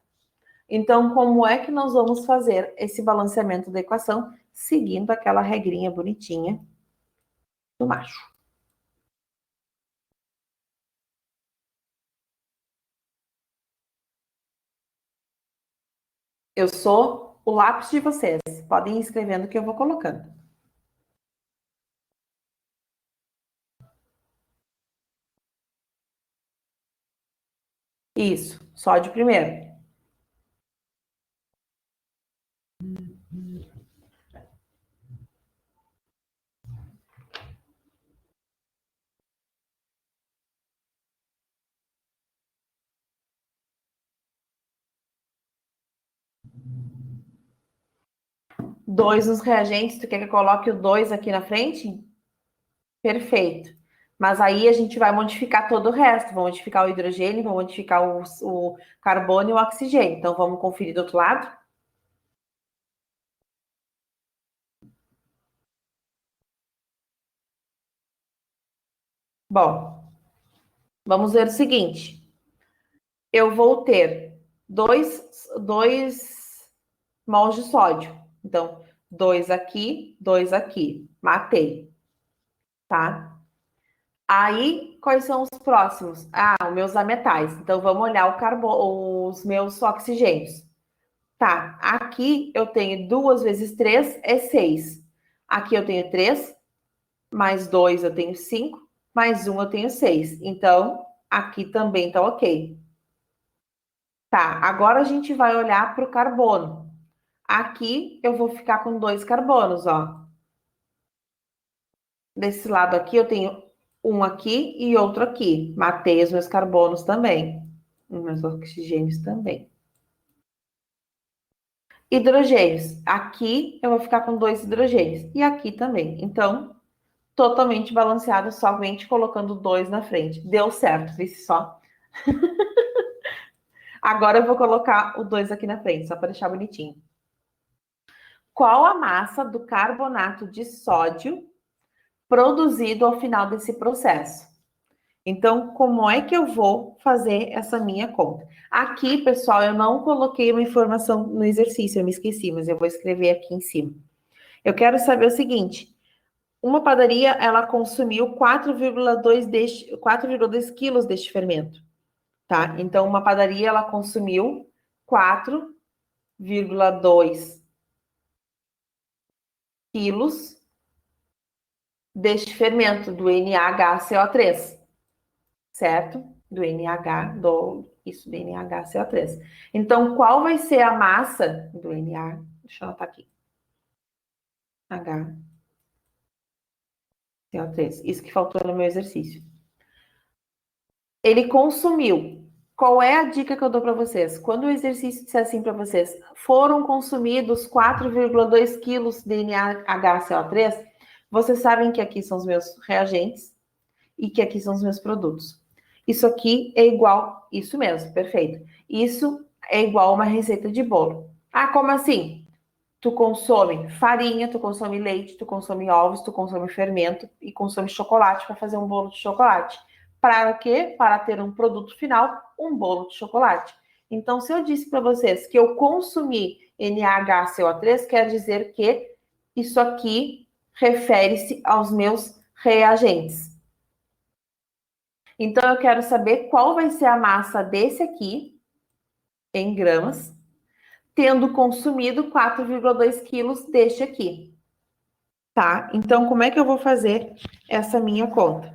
Então, como é que nós vamos fazer esse balanceamento da equação? Seguindo aquela regrinha bonitinha do macho. Eu sou o lápis de vocês. Podem ir escrevendo que eu vou colocando. Isso, sódio primeiro. Dois nos reagentes, tu quer que eu coloque o 2 aqui na frente? Perfeito. Mas aí a gente vai modificar todo o resto. Vamos modificar o hidrogênio, vamos modificar o carbono e o oxigênio. Então, vamos conferir do outro lado? Bom, vamos ver o seguinte. Eu vou ter 2 mols de sódio. Então, 2 aqui, 2 aqui. Matei. Tá? Aí, quais são os próximos? Ah, os meus ametais. Então, vamos olhar os meus oxigênios. Tá, aqui eu tenho 2 vezes 3 é 6. Aqui eu tenho 3, mais 2 eu tenho 5, mais 1 eu tenho 6. Então, aqui também tá ok. Tá, agora a gente vai olhar para o carbono. Aqui eu vou ficar com 2 carbonos, ó. Desse lado aqui eu tenho um aqui e outro aqui. Matei os meus carbonos também. Os meus oxigênios também. Hidrogênios. Aqui eu vou ficar com 2 hidrogênios. E aqui também. Então, totalmente balanceado, somente colocando 2 na frente. Deu certo, vice só. Agora eu vou colocar o 2 aqui na frente, só para deixar bonitinho. Qual a massa do carbonato de sódio produzido ao final desse processo? Então, como é que eu vou fazer essa minha conta? Aqui, pessoal, eu não coloquei uma informação no exercício, eu me esqueci, mas eu vou escrever aqui em cima. Eu quero saber o seguinte: uma padaria, ela consumiu 4,2 quilos deste fermento, tá? Então, uma padaria, ela consumiu 4,2 quilos deste fermento, do NaHCO3, certo? Do NH, isso, do NaHCO3. Então, qual vai ser a massa do Na? Deixa eu anotar aqui. HCO3. Isso que faltou no meu exercício. Ele consumiu. Qual é a dica que eu dou para vocês? Quando o exercício disser assim para vocês, foram consumidos 4,2 quilos de NaHCO3, vocês sabem que aqui são os meus reagentes e que aqui são os meus produtos. Isso aqui é igual, isso mesmo, perfeito. Isso é igual a uma receita de bolo. Ah, como assim? Tu consome farinha, tu consome leite, tu consome ovos, tu consome fermento e consome chocolate para fazer um bolo de chocolate. Para quê? Para ter um produto final, um bolo de chocolate. Então, se eu disse para vocês que eu consumi NaHCO3, quer dizer que isso aqui refere-se aos meus reagentes. Então, eu quero saber qual vai ser a massa desse aqui, em gramas, tendo consumido 4,2 quilos deste aqui. Tá? Então, como é que eu vou fazer essa minha conta?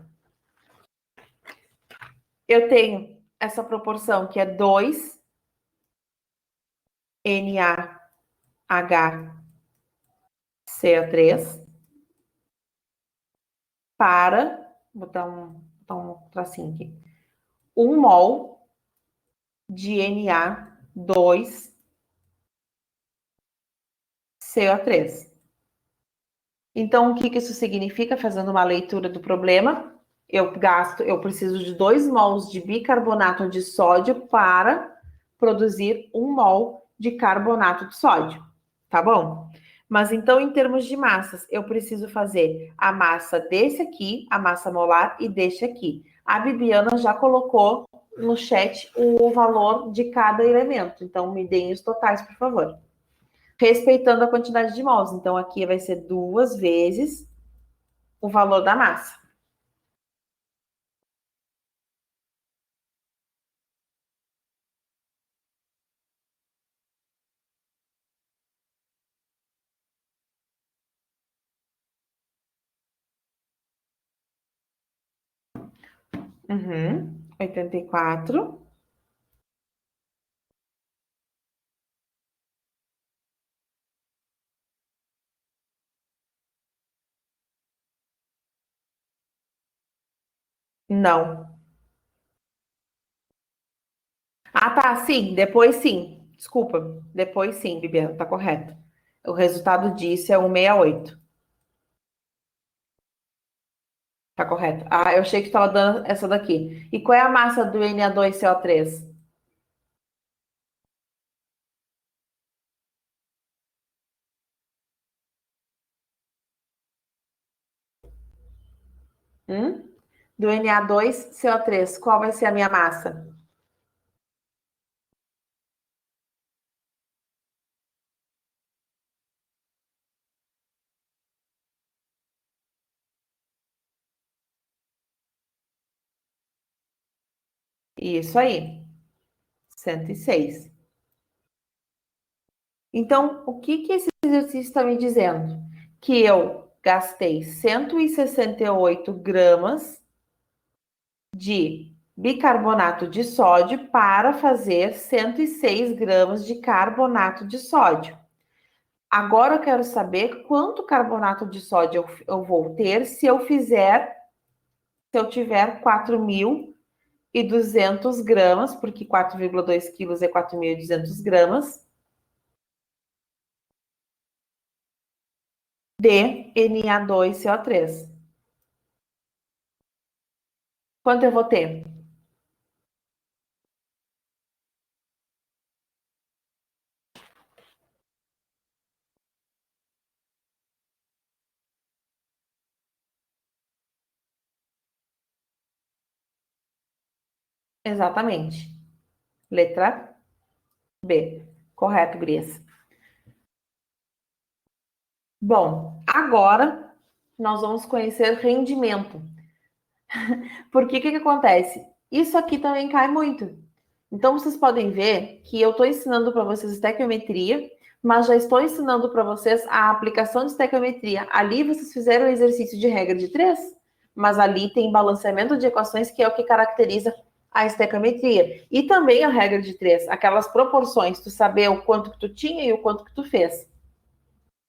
Eu tenho essa proporção que é 2 NaHCO3 para, vou botar um tracinho aqui, 1 mol de Na2CO3. Então, o que isso significa? Fazendo uma leitura do problema, eu preciso de 2 mols de bicarbonato de sódio para produzir 1 mol de carbonato de sódio, tá bom? Mas então, em termos de massas, eu preciso fazer a massa desse aqui, a massa molar, e deste aqui. A Bibiana já colocou no chat o valor de cada elemento, então me deem os totais, por favor. Respeitando a quantidade de mols. Então, aqui vai ser 2 vezes o valor da massa. Uhum. 84. Não. Ah, tá, sim, depois sim. Desculpa, depois sim, Bibiana, tá correto. O resultado disso é 168. Tá correto. Ah, eu achei que estava dando essa daqui. E qual é a massa do Na2CO3? Hum? Do Na2CO3, qual vai ser a minha massa? Isso aí, 106. Então, o que esse exercício está me dizendo? Que eu gastei 168 gramas de bicarbonato de sódio para fazer 106 gramas de carbonato de sódio. Agora eu quero saber quanto carbonato de sódio eu vou ter se eu tiver 4.200 gramas, porque 4,2 quilos é 4.200 gramas, de Na2CO3. Quanto eu vou ter? Exatamente. Letra B. Correto, Gurias. Bom, agora nós vamos conhecer rendimento. Porque o que acontece? Isso aqui também cai muito. Então, vocês podem ver que eu estou ensinando para vocês estequiometria, mas já estou ensinando para vocês a aplicação de estequiometria. Ali vocês fizeram o exercício de regra de 3, mas ali tem balanceamento de equações, que é o que caracteriza a estequiometria. E também a regra de 3, aquelas proporções, tu saber o quanto que tu tinha e o quanto que tu fez.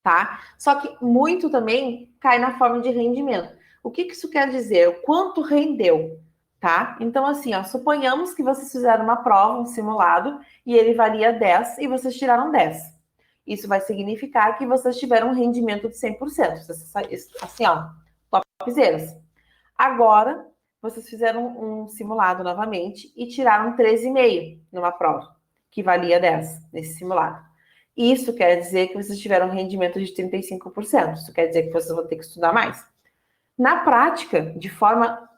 Tá? Só que muito também cai na forma de rendimento. O que isso quer dizer? O quanto rendeu, tá? Então, assim, ó, suponhamos que vocês fizeram uma prova, um simulado, e ele valia 10 e vocês tiraram 10. Isso vai significar que vocês tiveram um rendimento de 100%. Assim, ó, topzeiras. Agora, vocês fizeram um simulado novamente e tiraram 13,5 numa prova, que valia 10 nesse simulado. Isso quer dizer que vocês tiveram um rendimento de 35%. Isso quer dizer que vocês vão ter que estudar mais. Na prática, de forma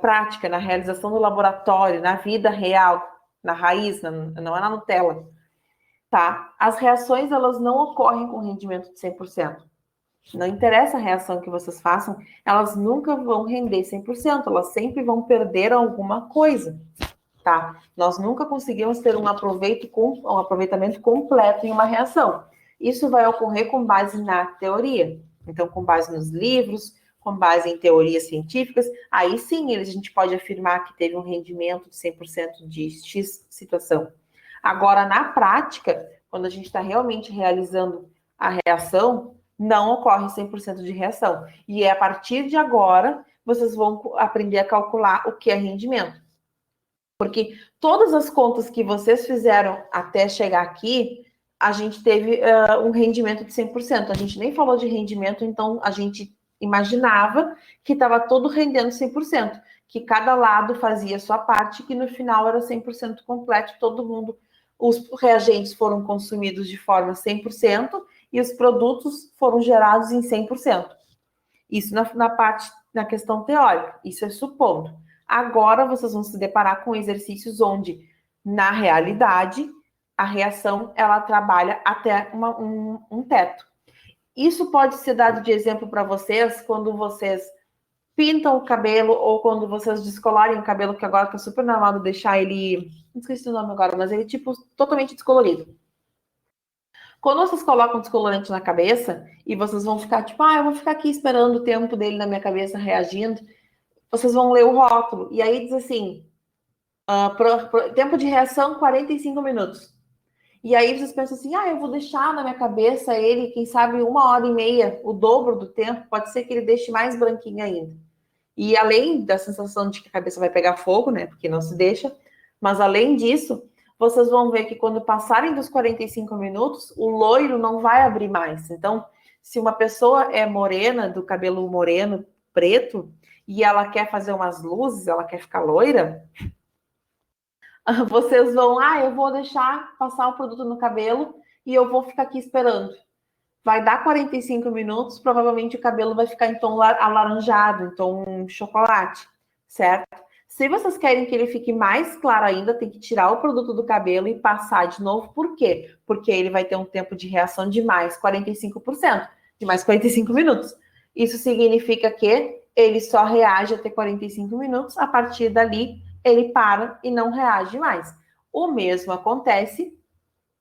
prática, na realização do laboratório, na vida real, na raiz, não é na Nutella, tá? As reações, elas não ocorrem com rendimento de 100%. Não interessa a reação que vocês façam, elas nunca vão render 100%, elas sempre vão perder alguma coisa. Tá? Nós nunca conseguimos ter um aproveitamento completo em uma reação. Isso vai ocorrer com base na teoria. Então, com base nos livros, com base em teorias científicas, aí sim a gente pode afirmar que teve um rendimento de 100% de X situação. Agora, na prática, quando a gente está realmente realizando a reação, não ocorre 100% de reação. E é a partir de agora, vocês vão aprender a calcular o que é rendimento. Porque todas as contas que vocês fizeram até chegar aqui, a gente teve um rendimento de 100%. A gente nem falou de rendimento, então a gente imaginava que estava todo rendendo 100%, que cada lado fazia a sua parte, que no final era 100% completo, todo mundo, os reagentes foram consumidos de forma 100% e os produtos foram gerados em 100%. Isso na questão teórica, isso é supondo. Agora vocês vão se deparar com exercícios onde, na realidade, a reação ela trabalha até um teto. Isso pode ser dado de exemplo para vocês quando vocês pintam o cabelo ou quando vocês descolorem o cabelo, que agora tá super na moda deixar ele, não esqueci o nome agora, mas ele tipo totalmente descolorido. Quando vocês colocam descolorante na cabeça e vocês vão ficar tipo, eu vou ficar aqui esperando o tempo dele na minha cabeça reagindo, vocês vão ler o rótulo e aí diz assim, tempo de reação 45 minutos. E aí vocês pensam assim, eu vou deixar na minha cabeça ele, quem sabe 1h30, o dobro do tempo, pode ser que ele deixe mais branquinho ainda. E além da sensação de que a cabeça vai pegar fogo, né, porque não se deixa, mas além disso, vocês vão ver que quando passarem dos 45 minutos, o loiro não vai abrir mais. Então, se uma pessoa é morena, do cabelo moreno, preto, e ela quer fazer umas luzes, ela quer ficar loira, vocês vão, eu vou deixar passar o produto no cabelo e eu vou ficar aqui esperando. Vai dar 45 minutos, provavelmente o cabelo vai ficar em tom alaranjado, em tom chocolate, certo? Se vocês querem que ele fique mais claro ainda, tem que tirar o produto do cabelo e passar de novo. Por quê? Porque ele vai ter um tempo de reação de mais 45%, de mais 45 minutos. Isso significa que ele só reage até 45 minutos, a partir dali ele para e não reage mais. O mesmo acontece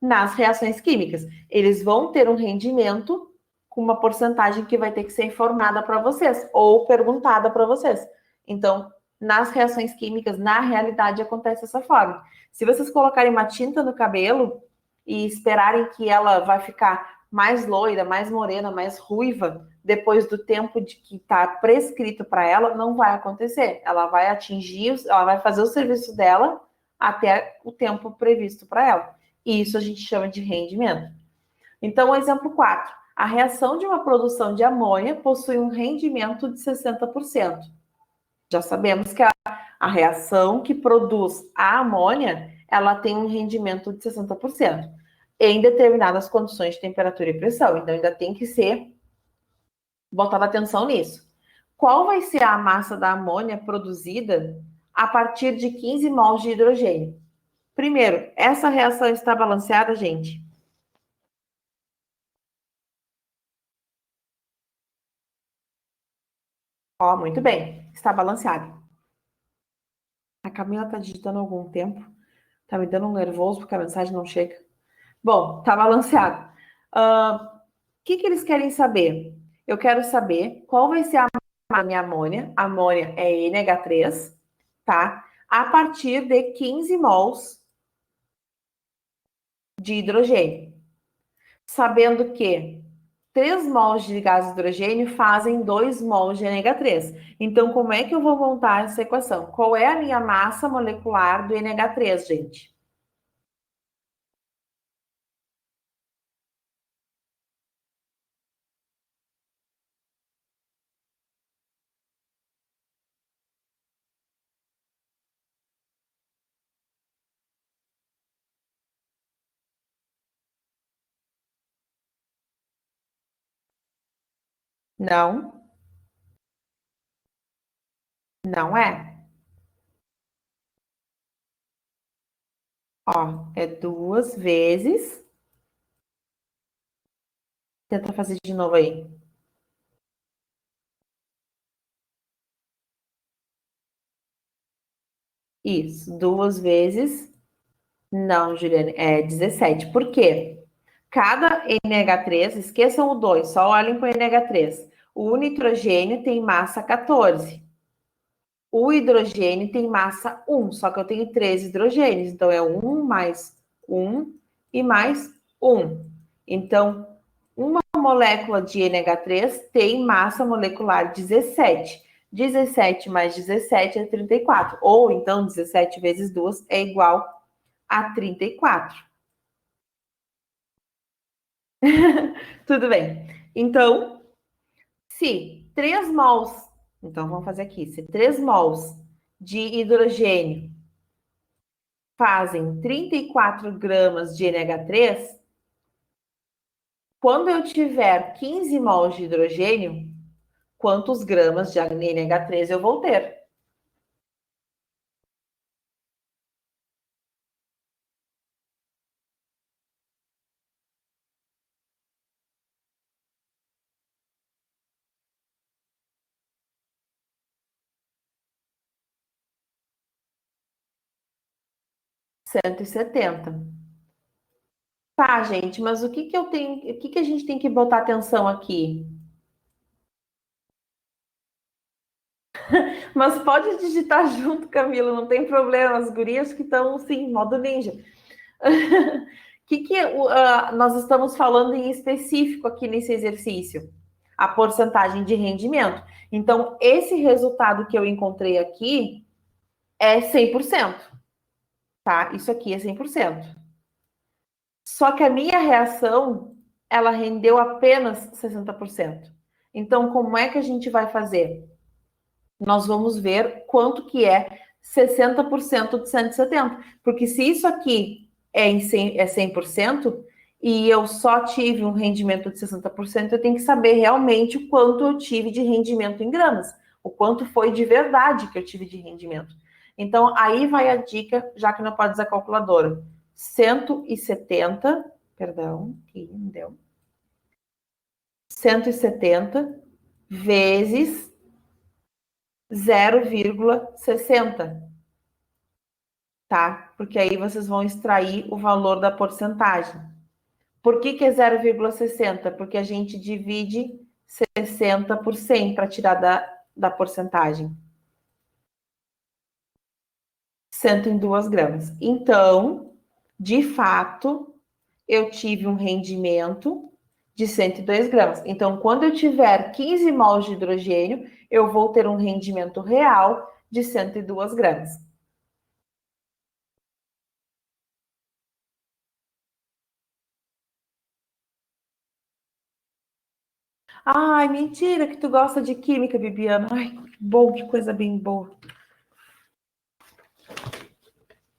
nas reações químicas. Eles vão ter um rendimento com uma porcentagem que vai ter que ser informada para vocês ou perguntada para vocês. Então, nas reações químicas, na realidade, acontece dessa forma. Se vocês colocarem uma tinta no cabelo e esperarem que ela vai ficar mais loira, mais morena, mais ruiva, depois do tempo de que está prescrito para ela, não vai acontecer. Ela vai atingir, ela vai fazer o serviço dela até o tempo previsto para ela. E isso a gente chama de rendimento. Então, o exemplo 4. A reação de uma produção de amônia possui um rendimento de 60%. Já sabemos que a reação que produz a amônia, ela tem um rendimento de 60%, em determinadas condições de temperatura e pressão. Então, ainda tem que ser botada atenção nisso. Qual vai ser a massa da amônia produzida a partir de 15 mols de hidrogênio? Primeiro, essa reação está balanceada, gente? Ó, muito bem, está balanceado. A Camila está digitando há algum tempo. Tá me dando um nervoso porque a mensagem não chega. Bom, tá balanceado. O que eles querem saber? Eu quero saber qual vai ser a minha amônia. A amônia é NH3, tá? A partir de 15 mols de hidrogênio. Sabendo que 3 mols de gás de hidrogênio fazem 2 mols de NH3. Então, como é que eu vou montar essa equação? Qual é a minha massa molecular do NH3, gente? Não, não é. Ó, é 2 vezes. Tenta fazer de novo aí. Isso, 2 vezes. Não, Juliane, é 17. Por quê? Cada NH3, esqueçam o 2, só olhem para o NH3. O nitrogênio tem massa 14. O hidrogênio tem massa 1, só que eu tenho 3 hidrogênios, então é 1 mais 1 e mais 1. Então, uma molécula de NH3 tem massa molecular 17. 17 mais 17 é 34. Ou então 17 vezes 2 é igual a 34. Tudo bem. Então, se 3 mols, então vamos fazer aqui, se 3 mols de hidrogênio fazem 34 gramas de NH3, quando eu tiver 15 mols de hidrogênio, quantos gramas de NH3 eu vou ter? Cento e setenta. Tá, gente, mas o que que eu tenho, o que que a gente tem que botar atenção aqui? Mas pode digitar junto, Camila, não tem problema. As gurias que estão, sim, modo ninja. O que nós estamos falando em específico aqui nesse exercício? A porcentagem de rendimento. Então, esse resultado que eu encontrei aqui é 100%, tá? Isso aqui é 100%. Só que a minha reação, ela rendeu apenas 60%. Então, como é que a gente vai fazer? Nós vamos ver quanto que é 60% de 170. Porque se isso aqui é 100% e eu só tive um rendimento de 60%, eu tenho que saber realmente o quanto eu tive de rendimento em gramas. O quanto foi de verdade que eu tive de rendimento. Então, aí vai a dica, já que não pode usar calculadora. 170, perdão, aqui não deu. 170 vezes 0,60. tá? Porque aí vocês vão extrair o valor da porcentagem. Por que é 0,60? Porque a gente divide 60 por 100 para tirar da porcentagem. 102 gramas. Então, de fato, eu tive um rendimento de 102 gramas. Então, quando eu tiver 15 mols de hidrogênio, eu vou ter um rendimento real de 102 gramas. Ai, mentira que tu gosta de química, Bibiana. Ai, que bom, que coisa bem boa.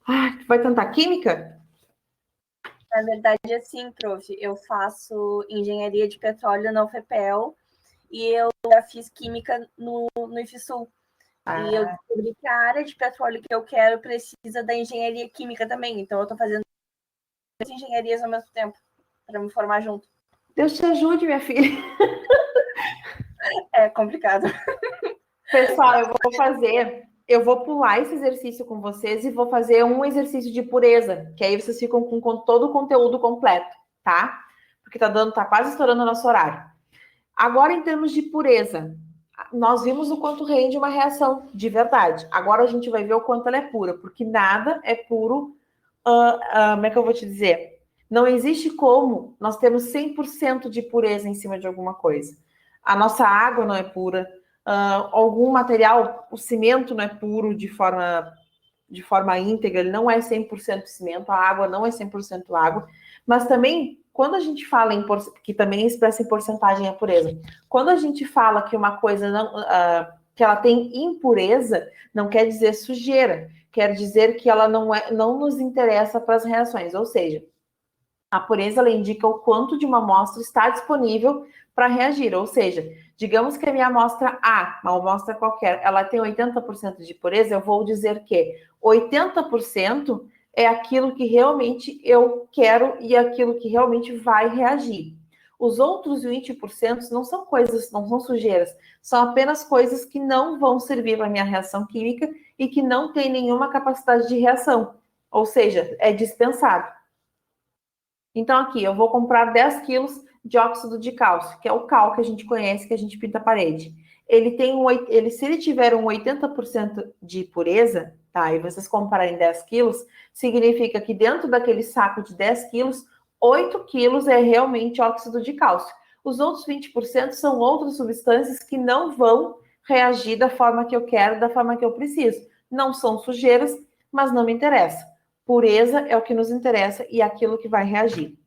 Ai, tu vai tentar química? Na verdade, assim, prof, eu faço engenharia de petróleo na UFPEL e eu já fiz química no IFSUL. E eu descobri que a área de petróleo que eu quero precisa da engenharia química também. Então, eu estou fazendo duas engenharias ao mesmo tempo, para me formar junto. Deus te ajude, minha filha. É complicado. Pessoal, eu vou pular esse exercício com vocês e vou fazer um exercício de pureza, que aí vocês ficam com todo o conteúdo completo, tá? Porque tá quase estourando o nosso horário. Agora, em termos de pureza, nós vimos o quanto rende uma reação de verdade. Agora a gente vai ver o quanto ela é pura, porque nada é puro. Como é que eu vou te dizer? Não existe como nós termos 100% de pureza em cima de alguma coisa. A nossa água não é pura, algum material, o cimento não é puro de forma íntegra, ele não é 100% cimento, a água não é 100% água, mas também, quando a gente fala que também expressa em porcentagem a pureza, quando a gente fala que uma coisa não, que ela tem impureza, não quer dizer sujeira, quer dizer que ela não nos interessa para as reações, ou seja, a pureza ela indica o quanto de uma amostra está disponível para reagir, ou seja, digamos que a minha amostra A, uma amostra qualquer, ela tem 80% de pureza, eu vou dizer que 80% é aquilo que realmente eu quero e aquilo que realmente vai reagir. Os outros 20% não são coisas, não são sujeiras, são apenas coisas que não vão servir para a minha reação química e que não tem nenhuma capacidade de reação, ou seja, é dispensável. Então, aqui, eu vou comprar 10 quilos de óxido de cálcio, que é o cal que a gente conhece, que a gente pinta a parede. Se ele tiver um 80% de pureza, tá? E vocês comprarem 10 quilos, significa que dentro daquele saco de 10 quilos, 8 quilos é realmente óxido de cálcio. Os outros 20% são outras substâncias que não vão reagir da forma que eu quero, da forma que eu preciso. Não são sujeiras, mas não me interessa. Pureza é o que nos interessa e é aquilo que vai reagir.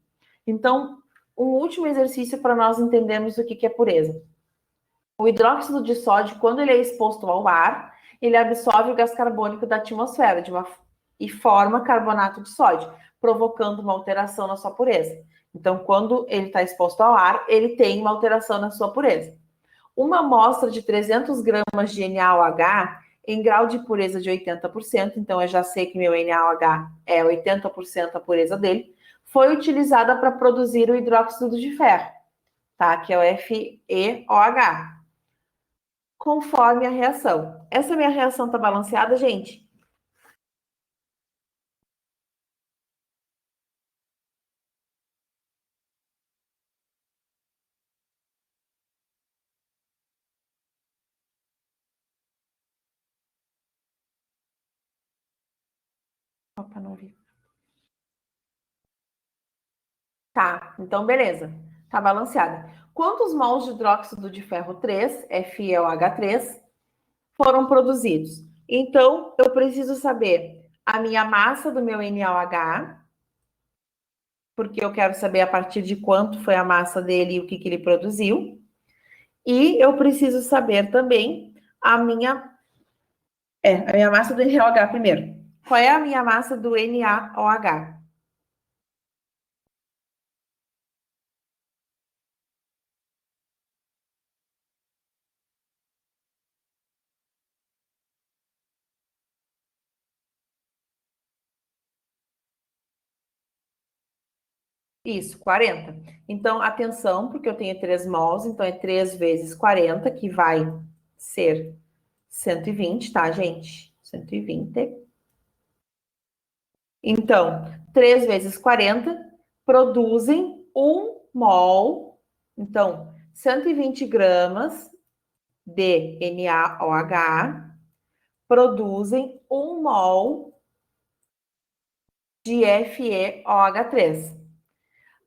Então, um último exercício para nós entendermos o que é pureza. O hidróxido de sódio, quando ele é exposto ao ar, ele absorve o gás carbônico da atmosfera e forma carbonato de sódio, provocando uma alteração na sua pureza. Então, quando ele está exposto ao ar, ele tem uma alteração na sua pureza. Uma amostra de 300 gramas de NaOH em grau de pureza de 80%, então eu já sei que meu NaOH é 80% a pureza dele, foi utilizada para produzir o hidróxido de ferro, tá? Que é o FeOH, conforme a reação. Essa minha reação está balanceada, gente? Opa, não vi. Tá, então beleza. Tá balanceada. Quantos mols de hidróxido de ferro 3, FeOH3, foram produzidos? Então, eu preciso saber a minha massa do meu NaOH, porque eu quero saber a partir de quanto foi a massa dele e o que ele produziu. E eu preciso saber também a minha massa do NaOH primeiro. Qual é a minha massa do NaOH? Isso, 40. Então, atenção, porque eu tenho 3 mols, então é 3 vezes 40, que vai ser 120, tá, gente? 120. Então, 3 vezes 40 produzem 1 mol. Então, 120 gramas de NaOH produzem 1 mol de FeOH3.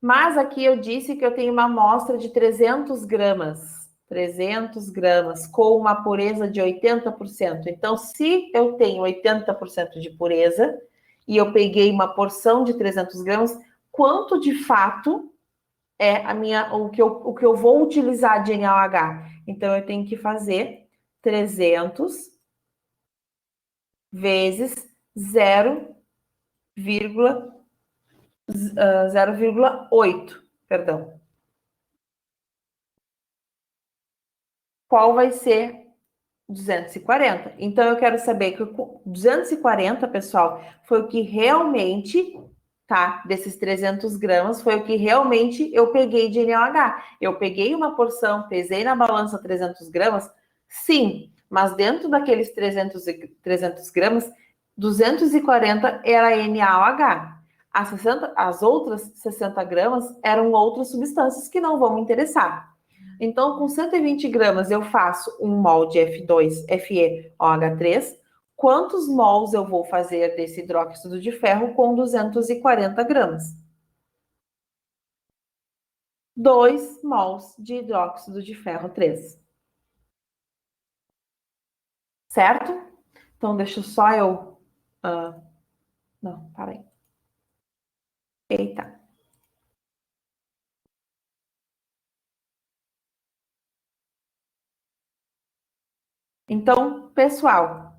Mas aqui eu disse que eu tenho uma amostra de 300 gramas. 300 gramas com uma pureza de 80%. Então, se eu tenho 80% de pureza e eu peguei uma porção de 300 gramas, quanto de fato é o que eu vou utilizar de NaOH? Então, eu tenho que fazer 300 vezes 0,8, perdão. Qual vai ser 240? Então, eu quero saber que 240, pessoal, foi o que realmente, tá? Desses 300 gramas, foi o que realmente eu peguei de NaOH. Eu peguei uma porção, pesei na balança 300 gramas, sim, mas dentro daqueles 300 gramas, 240 era NaOH. As outras 60 gramas eram outras substâncias que não vão me interessar. Então, com 120 gramas, eu faço 1 mol de F2, FeOH3. Quantos mols eu vou fazer desse hidróxido de ferro com 240 gramas? 2 mols de hidróxido de ferro 3. Certo? Então, deixa só eu... não, parei. Eita. Então, pessoal,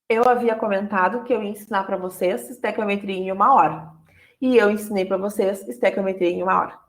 eu havia comentado que eu ia ensinar para vocês estequiometria em 1 hora. E eu ensinei para vocês estequiometria em 1 hora.